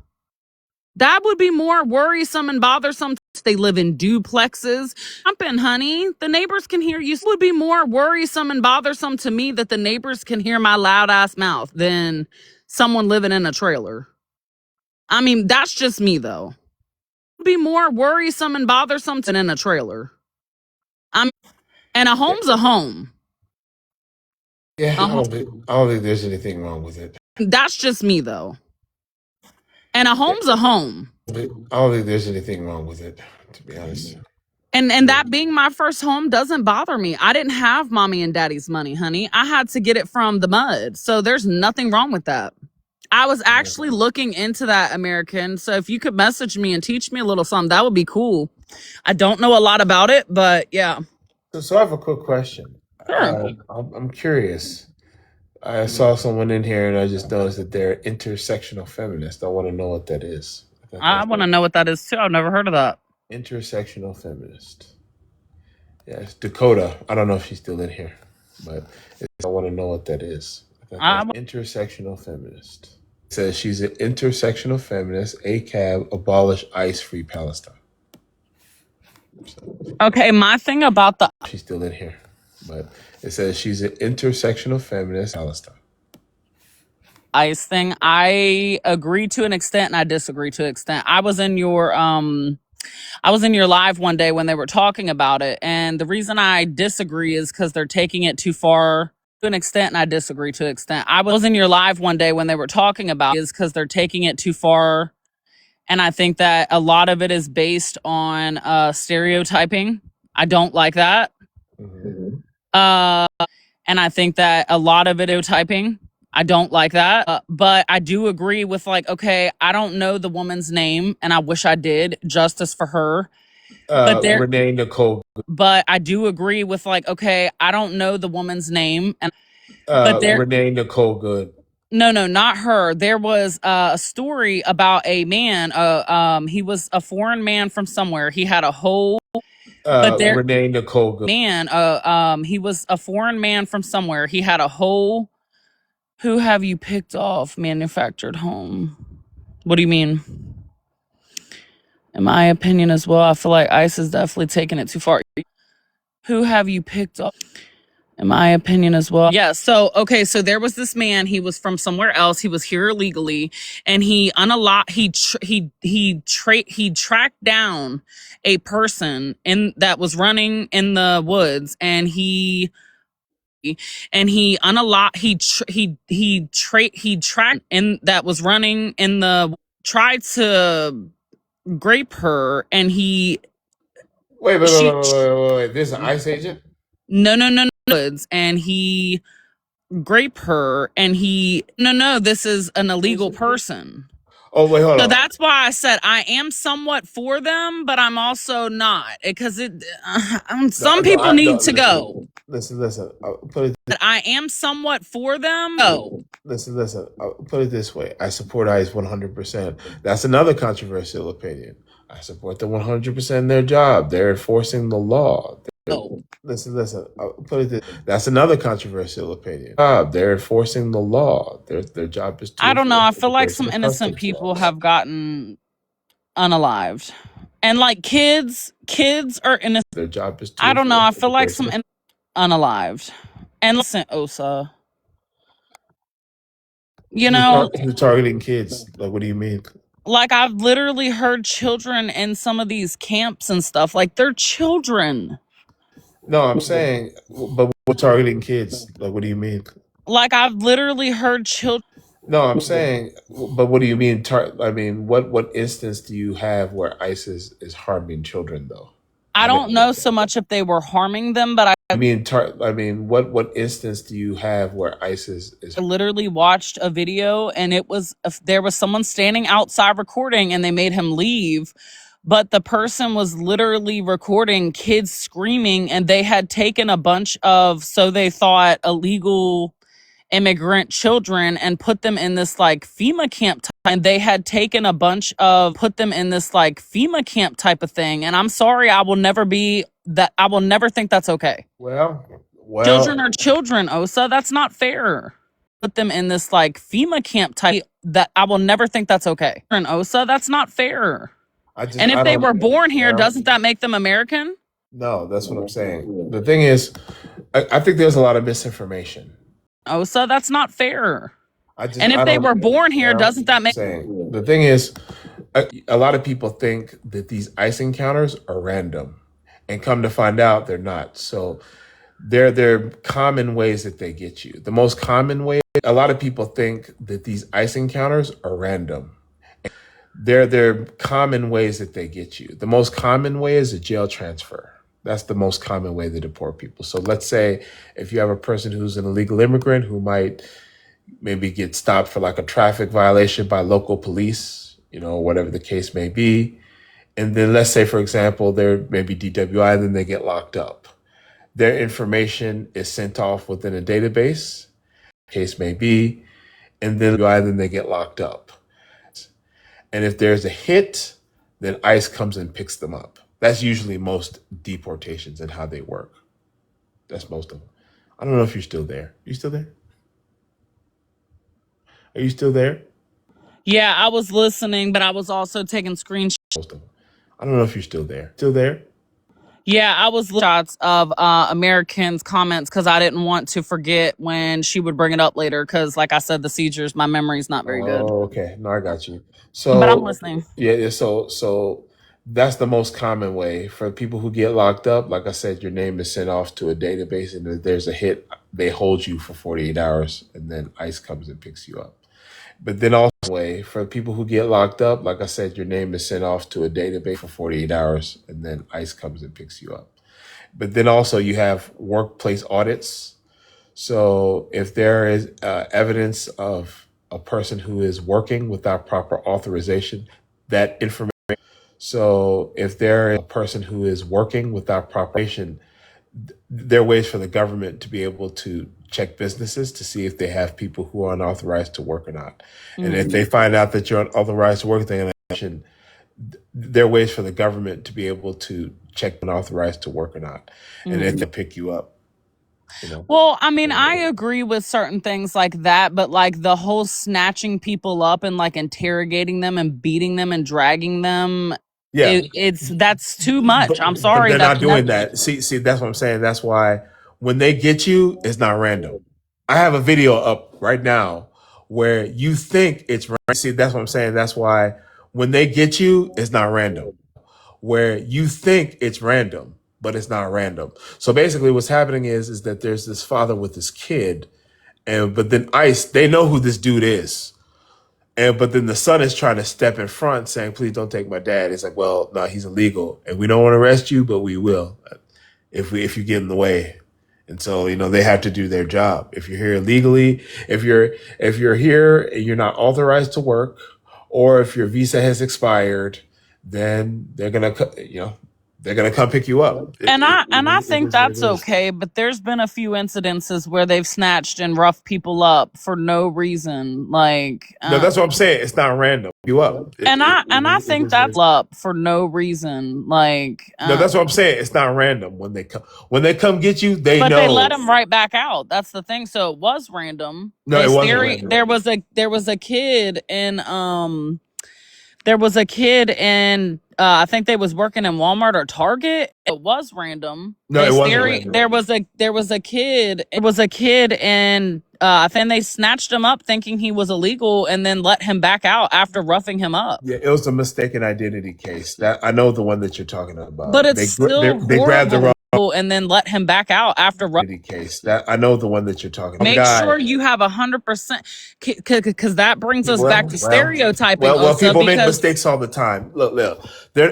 That would be more worrisome and bothersome. They live in duplexes. Scrumping, honey. The neighbors can hear you. It would be more worrisome and bothersome to me that the neighbors can hear my loud ass mouth than someone living in a trailer. I mean, that's just me though. It would be more worrisome and bothersome than in a trailer. And a home's a home. Yeah, I don't think there's anything wrong with it. That's just me though. And a home's a home. I don't think there's anything wrong with it, to be honest. And that being my first home doesn't bother me. I didn't have mommy and daddy's money, honey. I had to get it from the mud. So there's nothing wrong with that. I was actually looking into that, American. So if you could message me and teach me a little something, that would be cool. I don't know a lot about it, but yeah. So I have a quick question. Sure. I'm curious. I saw someone in here and I just noticed that they're intersectional feminist. I want to know what that is. I want to know what that is too. I've never heard of that. Intersectional feminist. Yes, Dakota. I don't know if she's still in here, but I want to know what that is. Intersectional feminist. It says she's an intersectional feminist. ACAB, abolish ICE, free Palestine. Okay, my thing about the... She's still in here, but it says she's an intersectional feminist. Palestine. ICE thing, I agree to an extent and I disagree to an extent. I was in your live one day when they were talking about it, and the reason I disagree is because they're taking it too far to an extent, and I disagree to an extent. I was in your live one day when they were talking about it is because they're taking it too far, and I think that a lot of it is based on stereotyping. I don't like that. Mm-hmm. And I think that a lot of stereotyping. I don't like that. But I do agree with, like, okay, I don't know the woman's name and I wish I did. Justice for her. But there, Renee Nicole, but I do agree with like, okay, I don't know the woman's name, and but there, Renee Nicole Good, no, not her. There was a story about a man. He was a foreign man from somewhere. He had a whole, but there, Renee Nicole Good. man. He was a foreign man from somewhere. He had a whole. Who have you picked off? Manufactured home. What do you mean? In my opinion, as well, I feel like ICE is definitely taking it too far. Who have you picked off? In my opinion as well. Yeah. So, okay. So there was this man, he was from somewhere else. He was here illegally and he tracked down a person that was running in the woods and he tracked in that was running in the tried to grape her and he Wait, wait, wait, she wait, wait, wait, wait. This is an ICE agent? no woods and he grape her and he no this is an illegal person. Oh, wait, hold So on. that's why I said I am somewhat for them, but I'm also not because some people need to go. Listen. I'll put it. I am somewhat for them. Oh, Listen. I'll put it this way. I support ICE 100%. That's another controversial opinion. I support them 100% in their job. They're enforcing the law. Listen. I'll put it. That's another controversial opinion. They're enforcing the law. Their job is to. I don't know. I feel like some innocent people have gotten unalived, and like kids are innocent. Their job is to. I don't know. I feel like some unalived, and listen, Osa. You know, you're targeting kids. Like, what do you mean? Like I've literally heard children in some of these camps and stuff. Like they're children. No, I'm saying, but we're targeting kids. Like, what do you mean? Like I've literally heard children. No, I'm saying, but what do you mean? I mean, what instance do you have where ISIS is harming children, though? I don't know so much if they were harming them, but I mean, what instance do you have where ISIS is? I literally watched a video, and it was there was someone standing outside recording, and they made him leave. But the person was literally recording kids screaming, and they had taken a bunch of, so they thought, illegal immigrant children and put them in this like FEMA camp and they had taken a bunch of put them in this like FEMA camp type of thing. And I'm sorry, I will never think that's okay. Well, children are children, Osa. That's not fair. Put them in this like FEMA camp type that I will never think that's okay. And Osa, that's not fair. And if they were born here, doesn't that make them American? No, that's what I'm saying. The thing is, I think there's a lot of misinformation. Osa, that's not fair. And if they were born here, doesn't that make saying? The thing is, a lot of people think that these ICE encounters are random, and come to find out they're not. So they're common ways that they get you. The most common way, a lot of people think that these ICE encounters are random. They're common ways that they get you. The most common way is a jail transfer. That's the most common way they deport people. So let's say if you have a person who's an illegal immigrant who might maybe get stopped for like a traffic violation by local police, whatever the case may be. And then let's say, for example, they're maybe DWI, and then they get locked up. Their information is sent off within a database, case may be, and then they get locked up. And if there's a hit, then ICE comes and picks them up. That's usually most deportations and how they work. That's most of them. I don't know if you're still there. You still there? Are you still there? Yeah, I was listening, but I was also taking screenshots. Most of them. I don't know if you're still there. Still there? Yeah, I was shots of Americans' comments because I didn't want to forget when she would bring it up later. Because, like I said, the seizures, my memory's not very good. Oh, okay. No, I got you. So, but I'm listening. Yeah. So that's the most common way for people who get locked up. Like I said, your name is sent off to a database, and if there's a hit, they hold you for 48 hours, and then ICE comes and picks you up. But then also way for people who get locked up, like I said, your name is sent off to a database for 48 hours, and then ICE comes and picks you up. But then also you have workplace audits. So if there is evidence of a person who is working without proper authorization, that information. So if there is a person who is working without preparation, there are ways for the government to be able to check businesses to see if they have people who are unauthorized to work or not. And if they find out that you're unauthorized to work, they're going to action. There are ways for the government to be able to check unauthorized to work or not, and if they pick you up. Well, I mean, I agree with certain things like that, but like the whole snatching people up and like interrogating them and beating them and dragging them, Yeah, that's too much. I'm but sorry. they're not doing that. See, that's what I'm saying. That's why when they get you, it's not random. I have a video up right now where you think it's random. See, that's what I'm saying. That's why when they get you, it's not random. Where you think it's random, but it's not random. So basically, what's happening is that there's this father with this kid, and but then ICE, they know who this dude is. And but then the son is trying to step in front, saying, "Please don't take my dad." It's like, well, no, he's illegal, and we don't want to arrest you, but we will if you get in the way. And so they have to do their job. If you're here illegally, if you're here and you're not authorized to work, or if your visa has expired, then they're gonna come pick you up. And I It think is what it that's is. okay, but there's been a few incidences where they've snatched and roughed people up for no reason. Like No, that's what I'm saying. It's not random. You up. and I think that's up for no reason. Like No, that's what I'm saying. It's not random when they come get you. They but know. they let him right back out. That's the thing. So it was random. No, it wasn't random. There was a kid in I think they was working in Walmart or Target. It was random. No, it wasn't random. There was a kid. It was a kid, and I think they snatched him up thinking he was illegal, and then let him back out after roughing him up. Yeah, it was a mistaken identity case. That I know the one that you're talking about. But it's still they grabbed the wrong and then let him back out after identity case. That I know the one that you're talking about. Make sure you have 100%, because that brings us back to stereotyping. Well, people make mistakes all the time. Look,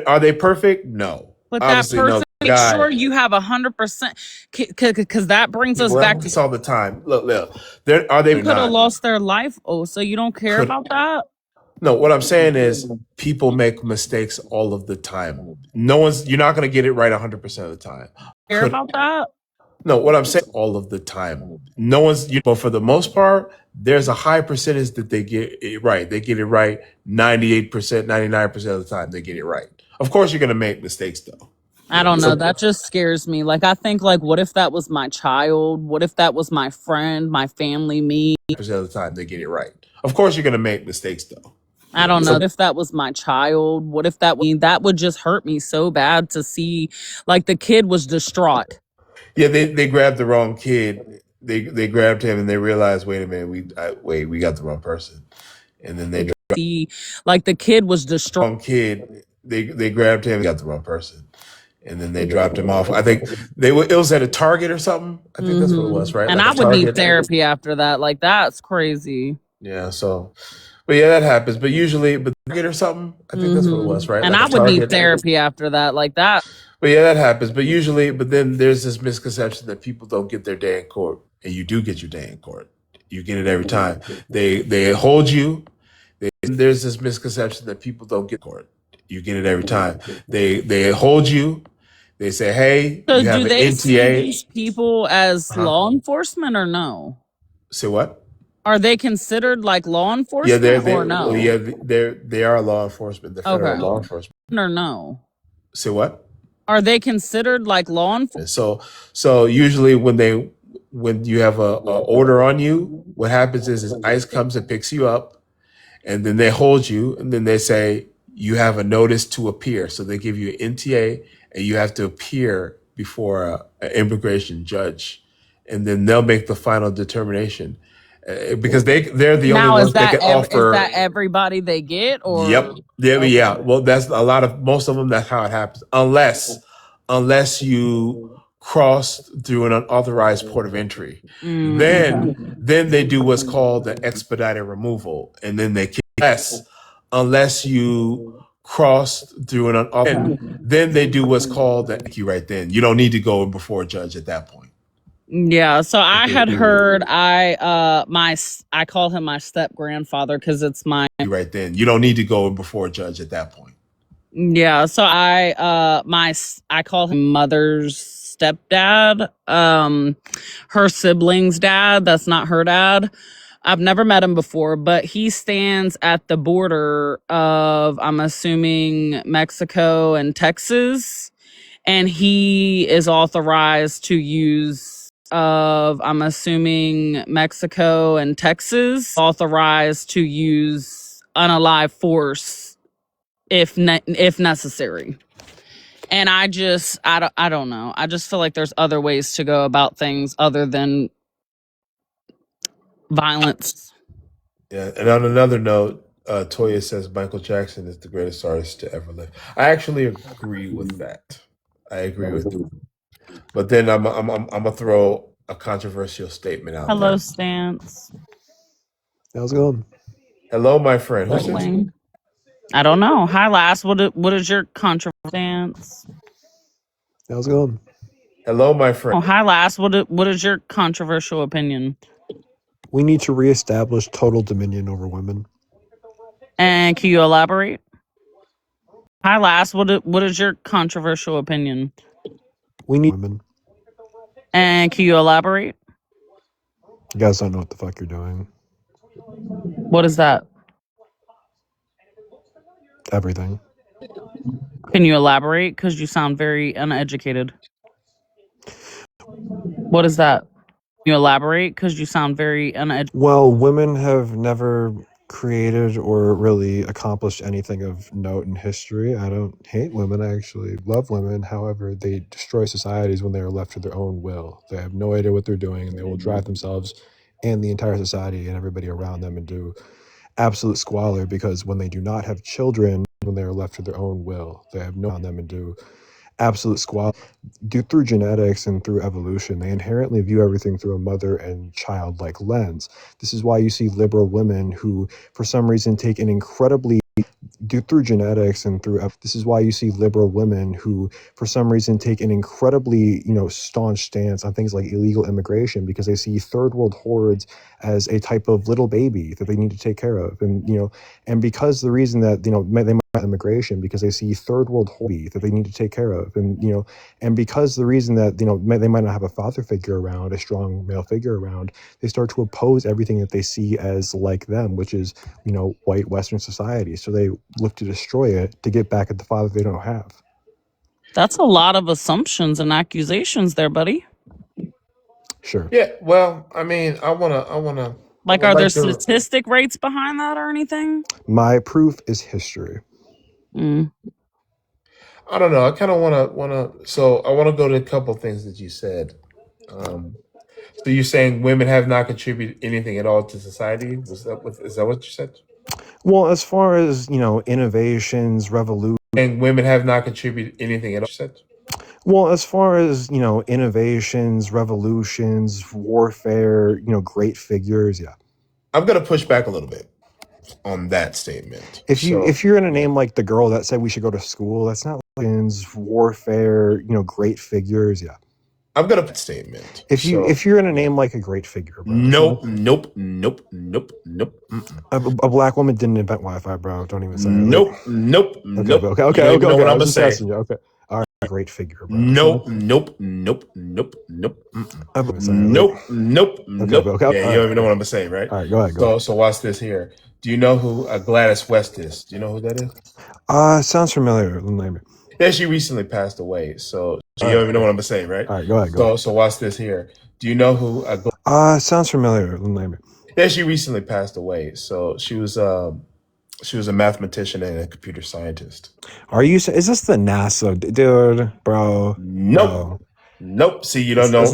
are they perfect? No. But obviously, that person, make sure you have 100%, because that brings us back to all the time. Look, are they could have lost their life? Oh, so you don't care about that? No, what I'm saying is people make mistakes all of the time. You're not going to get it right 100% of the time. Care about that? No, what I'm saying all of the time. But for the most part, there's a high percentage that they get it right. They get it right 98%, 99% of the time. They get it right. Of course, you're going to make mistakes though. I don't know. That just scares me. Like, I think, like, what if that was my child? What if that was my friend, my family, me? Percent of the time, they get it right. Of course, you're going to make mistakes though. I don't know. If that was my child, what if that would just hurt me so bad to see, like, the kid was distraught. Yeah, they grabbed the wrong kid. They grabbed him and they realized, wait a minute, we got the wrong person. And then they see, like, the kid was distraught. Wrong kid. They grabbed him, got the wrong person. And then they dropped him off. I think it was at a Target or something. I think that's what it was, right? And like I would need therapy after that. Like, that's crazy. Yeah, but yeah, that happens. But usually, Target or something. I think that's what it was, right? And I would need therapy after that, like that. But yeah, that happens. But then there's this misconception that people don't get their day in court, and you do get your day in court. You get it every time. They hold you. There's this misconception that people don't get court. You get it every time. They hold you. They say, "Hey, so you have do an they NTA." See these people as law enforcement or no? Say what? Are they considered like law enforcement or no? Well, yeah, they are law enforcement. They're federal law enforcement. Or no? Say what? Are they considered like law enforcement? So usually when you have a order on you, what happens is ICE comes and picks you up, and then they hold you, and then they say you have a notice to appear. So they give you an NTA, and you have to appear before an immigration judge, and then they'll make the final determination. Because they're the only ones that can offer. Is that everybody they get? Or Yep. Yeah. Well, that's most of them. That's how it happens. Unless you cross through an unauthorized port of entry, then they do what's called the expedited removal, and then they unless you cross through an unauthorized. Then they do what's called right then. You don't need to go before a judge at that point. Yeah, so I had heard I call him my step grandfather because it's my right then. You don't need to go before a judge at that point. Yeah, so I call him mother's stepdad. Her sibling's dad, that's not her dad. I've never met him before, but he stands at the border of, I'm assuming, Mexico and Texas, and he is authorized to use I'm assuming, Mexico and Texas, authorized to use unalive force if necessary. And I don't know. I just feel like there's other ways to go about things other than violence. Yeah, and on another note, Toya says Michael Jackson is the greatest artist to ever live. I actually agree with that. I agree with that. But then I'm gonna throw a controversial statement out Hello, there. Stance. How's it going? Hello, my friend. Who's this? Wing. I don't know. Hi, Lass. What is your controversial stance? How's it going? Hello, my Oh, friend. hi, Lass. What is your controversial opinion? We need to reestablish total dominion over women. And can you elaborate? Hi, Lass. What is your controversial opinion? We need women. And can you elaborate? You guys don't know what the fuck you're doing. What is that? Everything. Can you elaborate? Because you sound very uneducated. What is that? Can you elaborate? Because you sound very uneducated. Well, women have never created or really accomplished anything of note in history. I don't hate women. I actually love women. However, they destroy societies when they are left to their own will. They have no idea what they're doing, and they will drive themselves and the entire society and everybody around them into absolute squalor, because when they do not have children, when they are left to their own will, they have no on them into absolute squalor. Through genetics and through evolution, they inherently view everything through a mother and child-like lens. This is why you see liberal women who, for some reason, take an incredibly through genetics and through this is why you see liberal women who, for some reason, take an incredibly staunch stance on things like illegal immigration, because they see third world hordes as a type of little baby that they need to take care of. And because the reason that they might immigration, because they see third world hordes that they need to take care of. And because the reason that they might not have a father figure around, a strong male figure around, they start to oppose everything that they see as like them, which is white Western society. So they look to destroy it to get back at the father they don't have. That's a lot of assumptions and accusations there, buddy. Sure. Yeah. Well, I mean, I wanna. Like, are there statistic rates behind that or anything? My proof is history. I don't know. I kind of wanna. So I want to go to a couple things that you said. So you're saying women have not contributed anything at all to society? Is that what you said? Well, as far as innovations, revolution. And women have not contributed anything at all. Said? Well, as far as innovations, revolutions, warfare, great figures, yeah. I'm gonna push back a little bit on that statement. If you're in a name like the girl that said we should go to school, that's not warfare, great figures, yeah. I'm gonna put statement. If you're in a name like a great figure, bro. Nope. A black woman didn't invent Wi-Fi, bro. Don't even say it. Nope. Okay. Okay. Know what I'm gonna say. Okay. All right. Great figure, bro. Nope. Okay. Yeah, you don't even know what I'm gonna say, right? All right, go ahead. So watch this here. Do you know who Gladys West is? Do you know who that is? Sounds familiar. Name it. Yeah, she recently passed away. So you don't even know what I'm gonna say, right? All right, go ahead. So watch this here. Do you know who? Sounds familiar. Name it. Yeah, she recently passed away. So she was a mathematician and a computer scientist. Is this the NASA dude, bro? Nope. See, you don't know.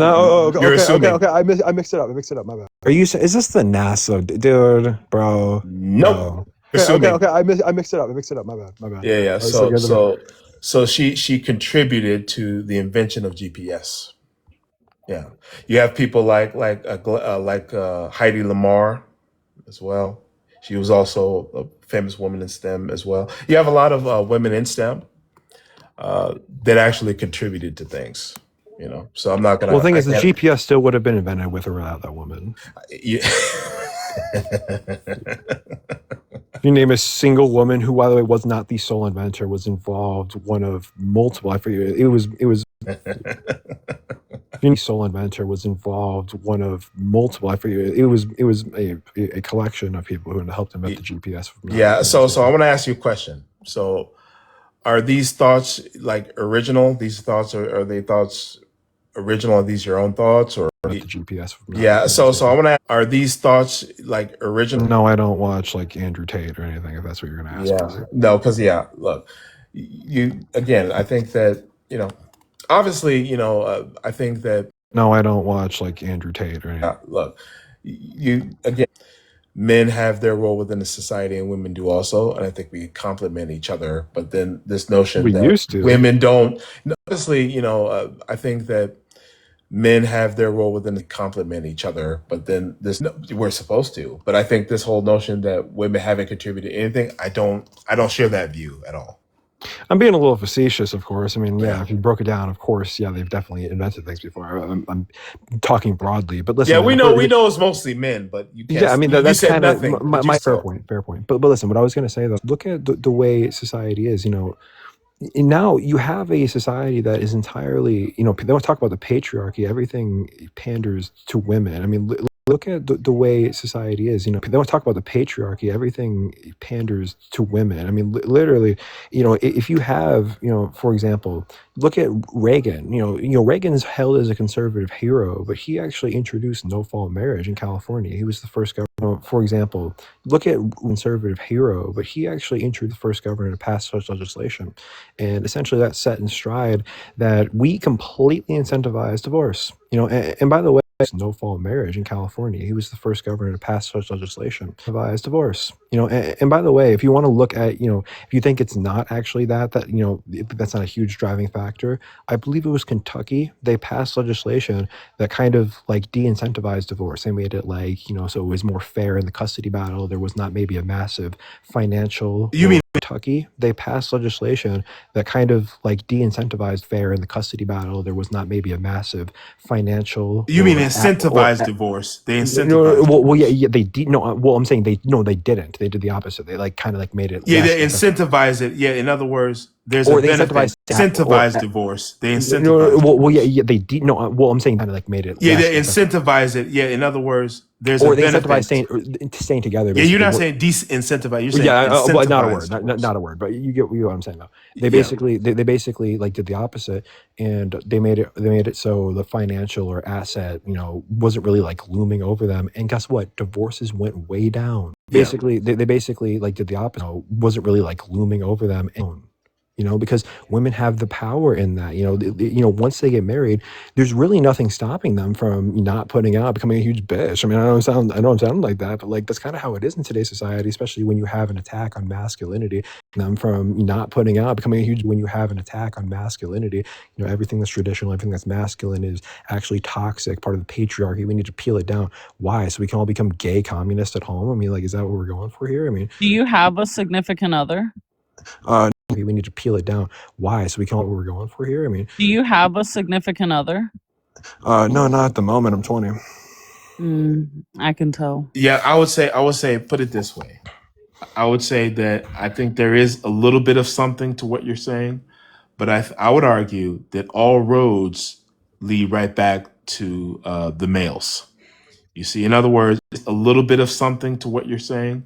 You're assuming. Okay. I mixed it up. My bad. Is this the NASA dude, bro? Nope. Okay. I mixed it up. My bad. Yeah. So she contributed to the invention of GPS. Yeah. You have people like Heidi Lamar as well. She was also a famous woman in STEM as well. You have a lot of women in STEM that actually contributed to things. So I'm not gonna. Well, the thing is, the GPS still would have been invented with or without that woman. Yeah. If you name a single woman who, by the way, was not the sole inventor, was involved, one of multiple, I forget, it was the sole inventor was involved, one of multiple, I forget, it was a collection of people who helped invent the GPS. Yeah. So I want to ask you a question. So are these thoughts like original? These thoughts are they thoughts original? Are these your own thoughts or the GPS? Yeah. So I want to ask, are these thoughts like original? No, I don't watch like Andrew Tate or anything, if that's what you're going to ask. Yeah. No, because look, you again, I think that, obviously, I think that. No, I don't watch like Andrew Tate or anything. Yeah, look, you again, men have their role within the society and women do also. And I think we complement each other. But then this notion We that used to. women don't, honestly, I think that men have their role within the complement each other. But then we're supposed to. But I think this whole notion that women haven't contributed anything, I don't share that view at all. I'm being a little facetious, of course. I mean, yeah, if you broke it down, of course, yeah, they've definitely invented things before. I'm talking broadly, but listen. Yeah, we know it's mostly men, but you can't. Yeah, I mean, that's kind of my fair so. point. Fair point. But listen, what I was going to say though, look at the way society is. Now you have a society that is entirely, they don't talk about the patriarchy. Everything panders to women. I mean, look at the way society is. They don't talk about the patriarchy. Everything panders to women. I mean, literally, if you have, for example, look at Reagan. Reagan's held as a conservative hero, but he actually introduced no-fault marriage in California. He was the first governor. For example, look at conservative hero, but he actually introduced the first governor to pass such legislation. And essentially that set in stride that we completely incentivize divorce. And by the way, no-fault marriage in California. He was the first governor to pass such legislation. Advised divorce. And by the way, if you want to look at, if you think it's not actually that's not a huge driving factor, I believe it was Kentucky. They passed legislation that kind of like de-incentivized divorce. They made it so it was more fair in the custody battle. There was not maybe a massive financial. You mean Kentucky? They passed legislation that kind of like de-incentivized fair in the custody battle. There was not maybe a massive financial. You mean incentivized divorce? They incentivized. Well, yeah, they did. No, well, I'm saying they didn't. They did the opposite. They made it. Yeah, they incentivize it. Yeah, in other words, there's a benefit. Incentivized divorce. They incentivize. Well, yeah, they did. No, well, I'm saying made it. Yeah, they incentivize it. Yeah, in other words, there's a benefit. Or they incentivize staying together. Yeah, you're not saying de-incentivize. You're saying not a word, not a word. But you get what I'm saying though. They basically did the opposite, and they made it so the financial or asset wasn't really looming over them. And guess what? Divorces went way down. Basically, they basically did the opposite. Wasn't really looming over them. Because women have the power in that. Once they get married, there's really nothing stopping them from not putting out, becoming a huge bitch. I mean, I know I'm sounding like that, but that's kind of how it is in today's society, especially when you have an attack on masculinity. Them from not putting out, becoming a huge. When you have an attack on masculinity, everything that's traditional, everything that's masculine is actually toxic, part of the patriarchy. We need to peel it down. Why? So we can all become gay communists at home. I mean, is that what we're going for here? I mean, do you have a significant other? We need to peel it down. Why? So we can. What we're going for here? I mean, do you have a significant other? No, not at the moment. I'm 20. I can tell. Yeah, I would say, put it this way. I would say that I think there is a little bit of something to what you're saying, but I would argue that all roads lead right back to the males. You see, in other words, a little bit of something to what you're saying,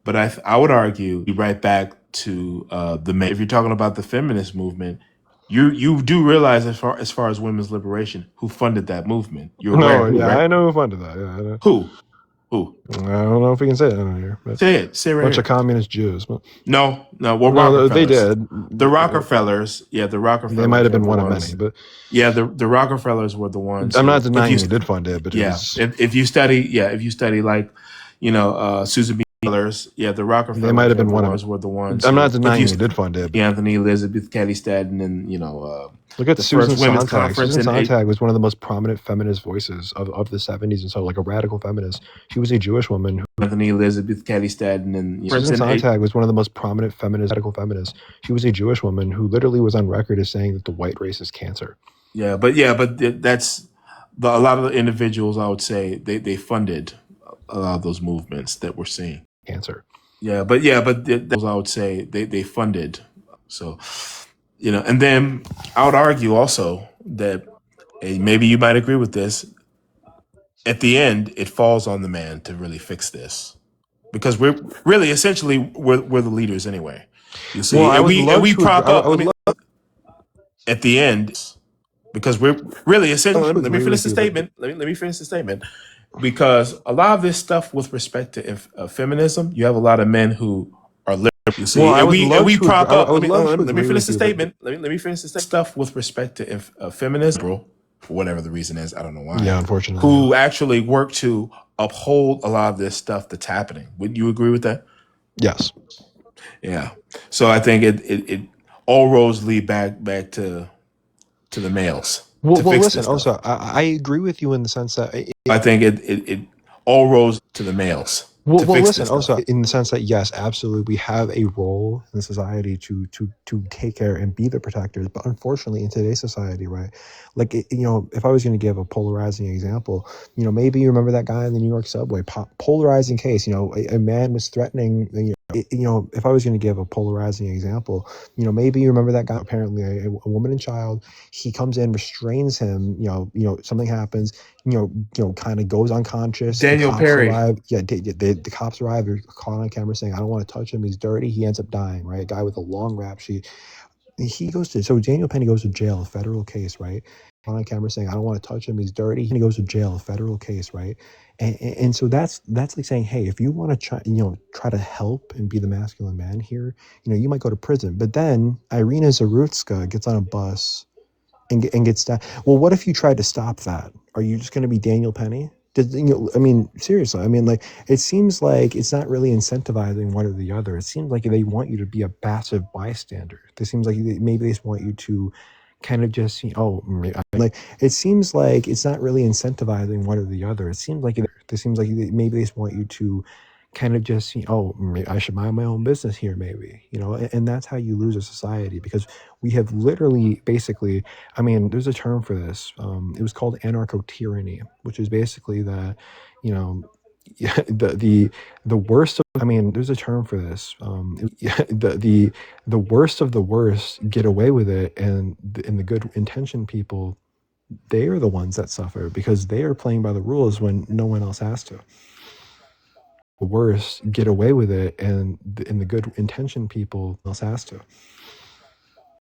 but I would argue right back to the male. If you're talking about the feminist movement, you do realize as far as women's liberation, who funded that movement? You're aware? No, yeah, right? I know who funded that. Yeah, I know. Who? I don't know if we can say it on here. But say it. Say it right. A bunch of communist Jews. But no. Well, they did. The Rockefellers. Yeah, the Rockefellers. They might have been one of many, but yeah, the Rockefellers were the ones. I'm not denying they did fund it, but if you study Susan B. Millers, the Rockefellers. They might have been one of them. Were the ones. I'm not denying they did fund it. Anthony Elizabeth Cady Stanton, and look at Susan Sontag. Susan Sontag was one of the most prominent feminist voices of the 70s, and so a radical feminist. She was a Jewish woman. Anthony Elizabeth Cady Stanton, and Susan Sontag was one of the most prominent radical feminists. She was a Jewish woman who literally was on record as saying that the white race is cancer. But that's a lot of the individuals. I would say they funded a lot of those movements that we're seeing. Answer. But those I would say they funded. So and then I would argue also that maybe you might agree with this. At the end, it falls on the man to really fix this because we're really essentially we're the leaders anyway. You see, Well, I would and love we to. prop up. I would love At the end, because we're really essentially. to Let me agree finish with the you, but statement. Let me finish the statement. Because a lot of this stuff with respect to feminism, you have a lot of men who are liberal. You see, well, I would and love we to. prop I up. would love to Let me agree finish with the you, but statement. Let me finish the stuff with respect to feminism, liberal, for whatever the reason is. I don't know why. yeah, unfortunately, yeah. Who actually work to uphold a lot of this stuff that's happening? Would you agree with that? Yes. Yeah. So I think it all roads lead back to the males Well, to fix listen. this stuff. Also, I agree with you in the sense that I think it all roads to the males to fix listen. this stuff. Also, in the sense that yes, absolutely, we have a role in society to take care and be the protectors. But unfortunately, in today's society, right? Like if I was going to give a polarizing example, maybe you remember that guy in the New York subway, polarizing case. A man was threatening. If I was going to give a polarizing example, maybe you remember that guy. Apparently, a woman and child. He comes in, restrains him. Something happens. Kind of goes unconscious. Daniel The cops Perry. arrive. Yeah, the cops arrive. They're caught on camera saying, "I don't want to touch him. He's dirty." He ends up dying. Right, a guy with a long rap sheet. So Daniel Penny goes to jail, a federal case, right? On camera saying, "I don't want to touch him. He's dirty." He goes to jail, a federal case, right? And so that's like saying, hey, if you want to try to help and be the masculine man here, you might go to prison. But then Irina Zarutska gets on a bus and gets that. Well, what if you tried to stop that? Are you just going to be Daniel Penny? I mean, seriously. I mean, like, it seems like it's not really incentivizing one or the other. It seems like they want you to be a passive bystander. It seems like maybe they just want you to kind of just, like, it seems like it's not really incentivizing one or the other. It seems like maybe they just want you to kind of just, I should mind my own business here, maybe, and that's how you lose a society, because we have literally basically, I mean, there's a term for this. It was called anarcho-tyranny, which is basically that, the worst of, I mean, there's a term for this. The worst of the worst get away with it, and the good intentioned people, they are the ones that suffer because they are playing by the rules when no one else has to. The worst get away with it, and the good intentioned people else has to.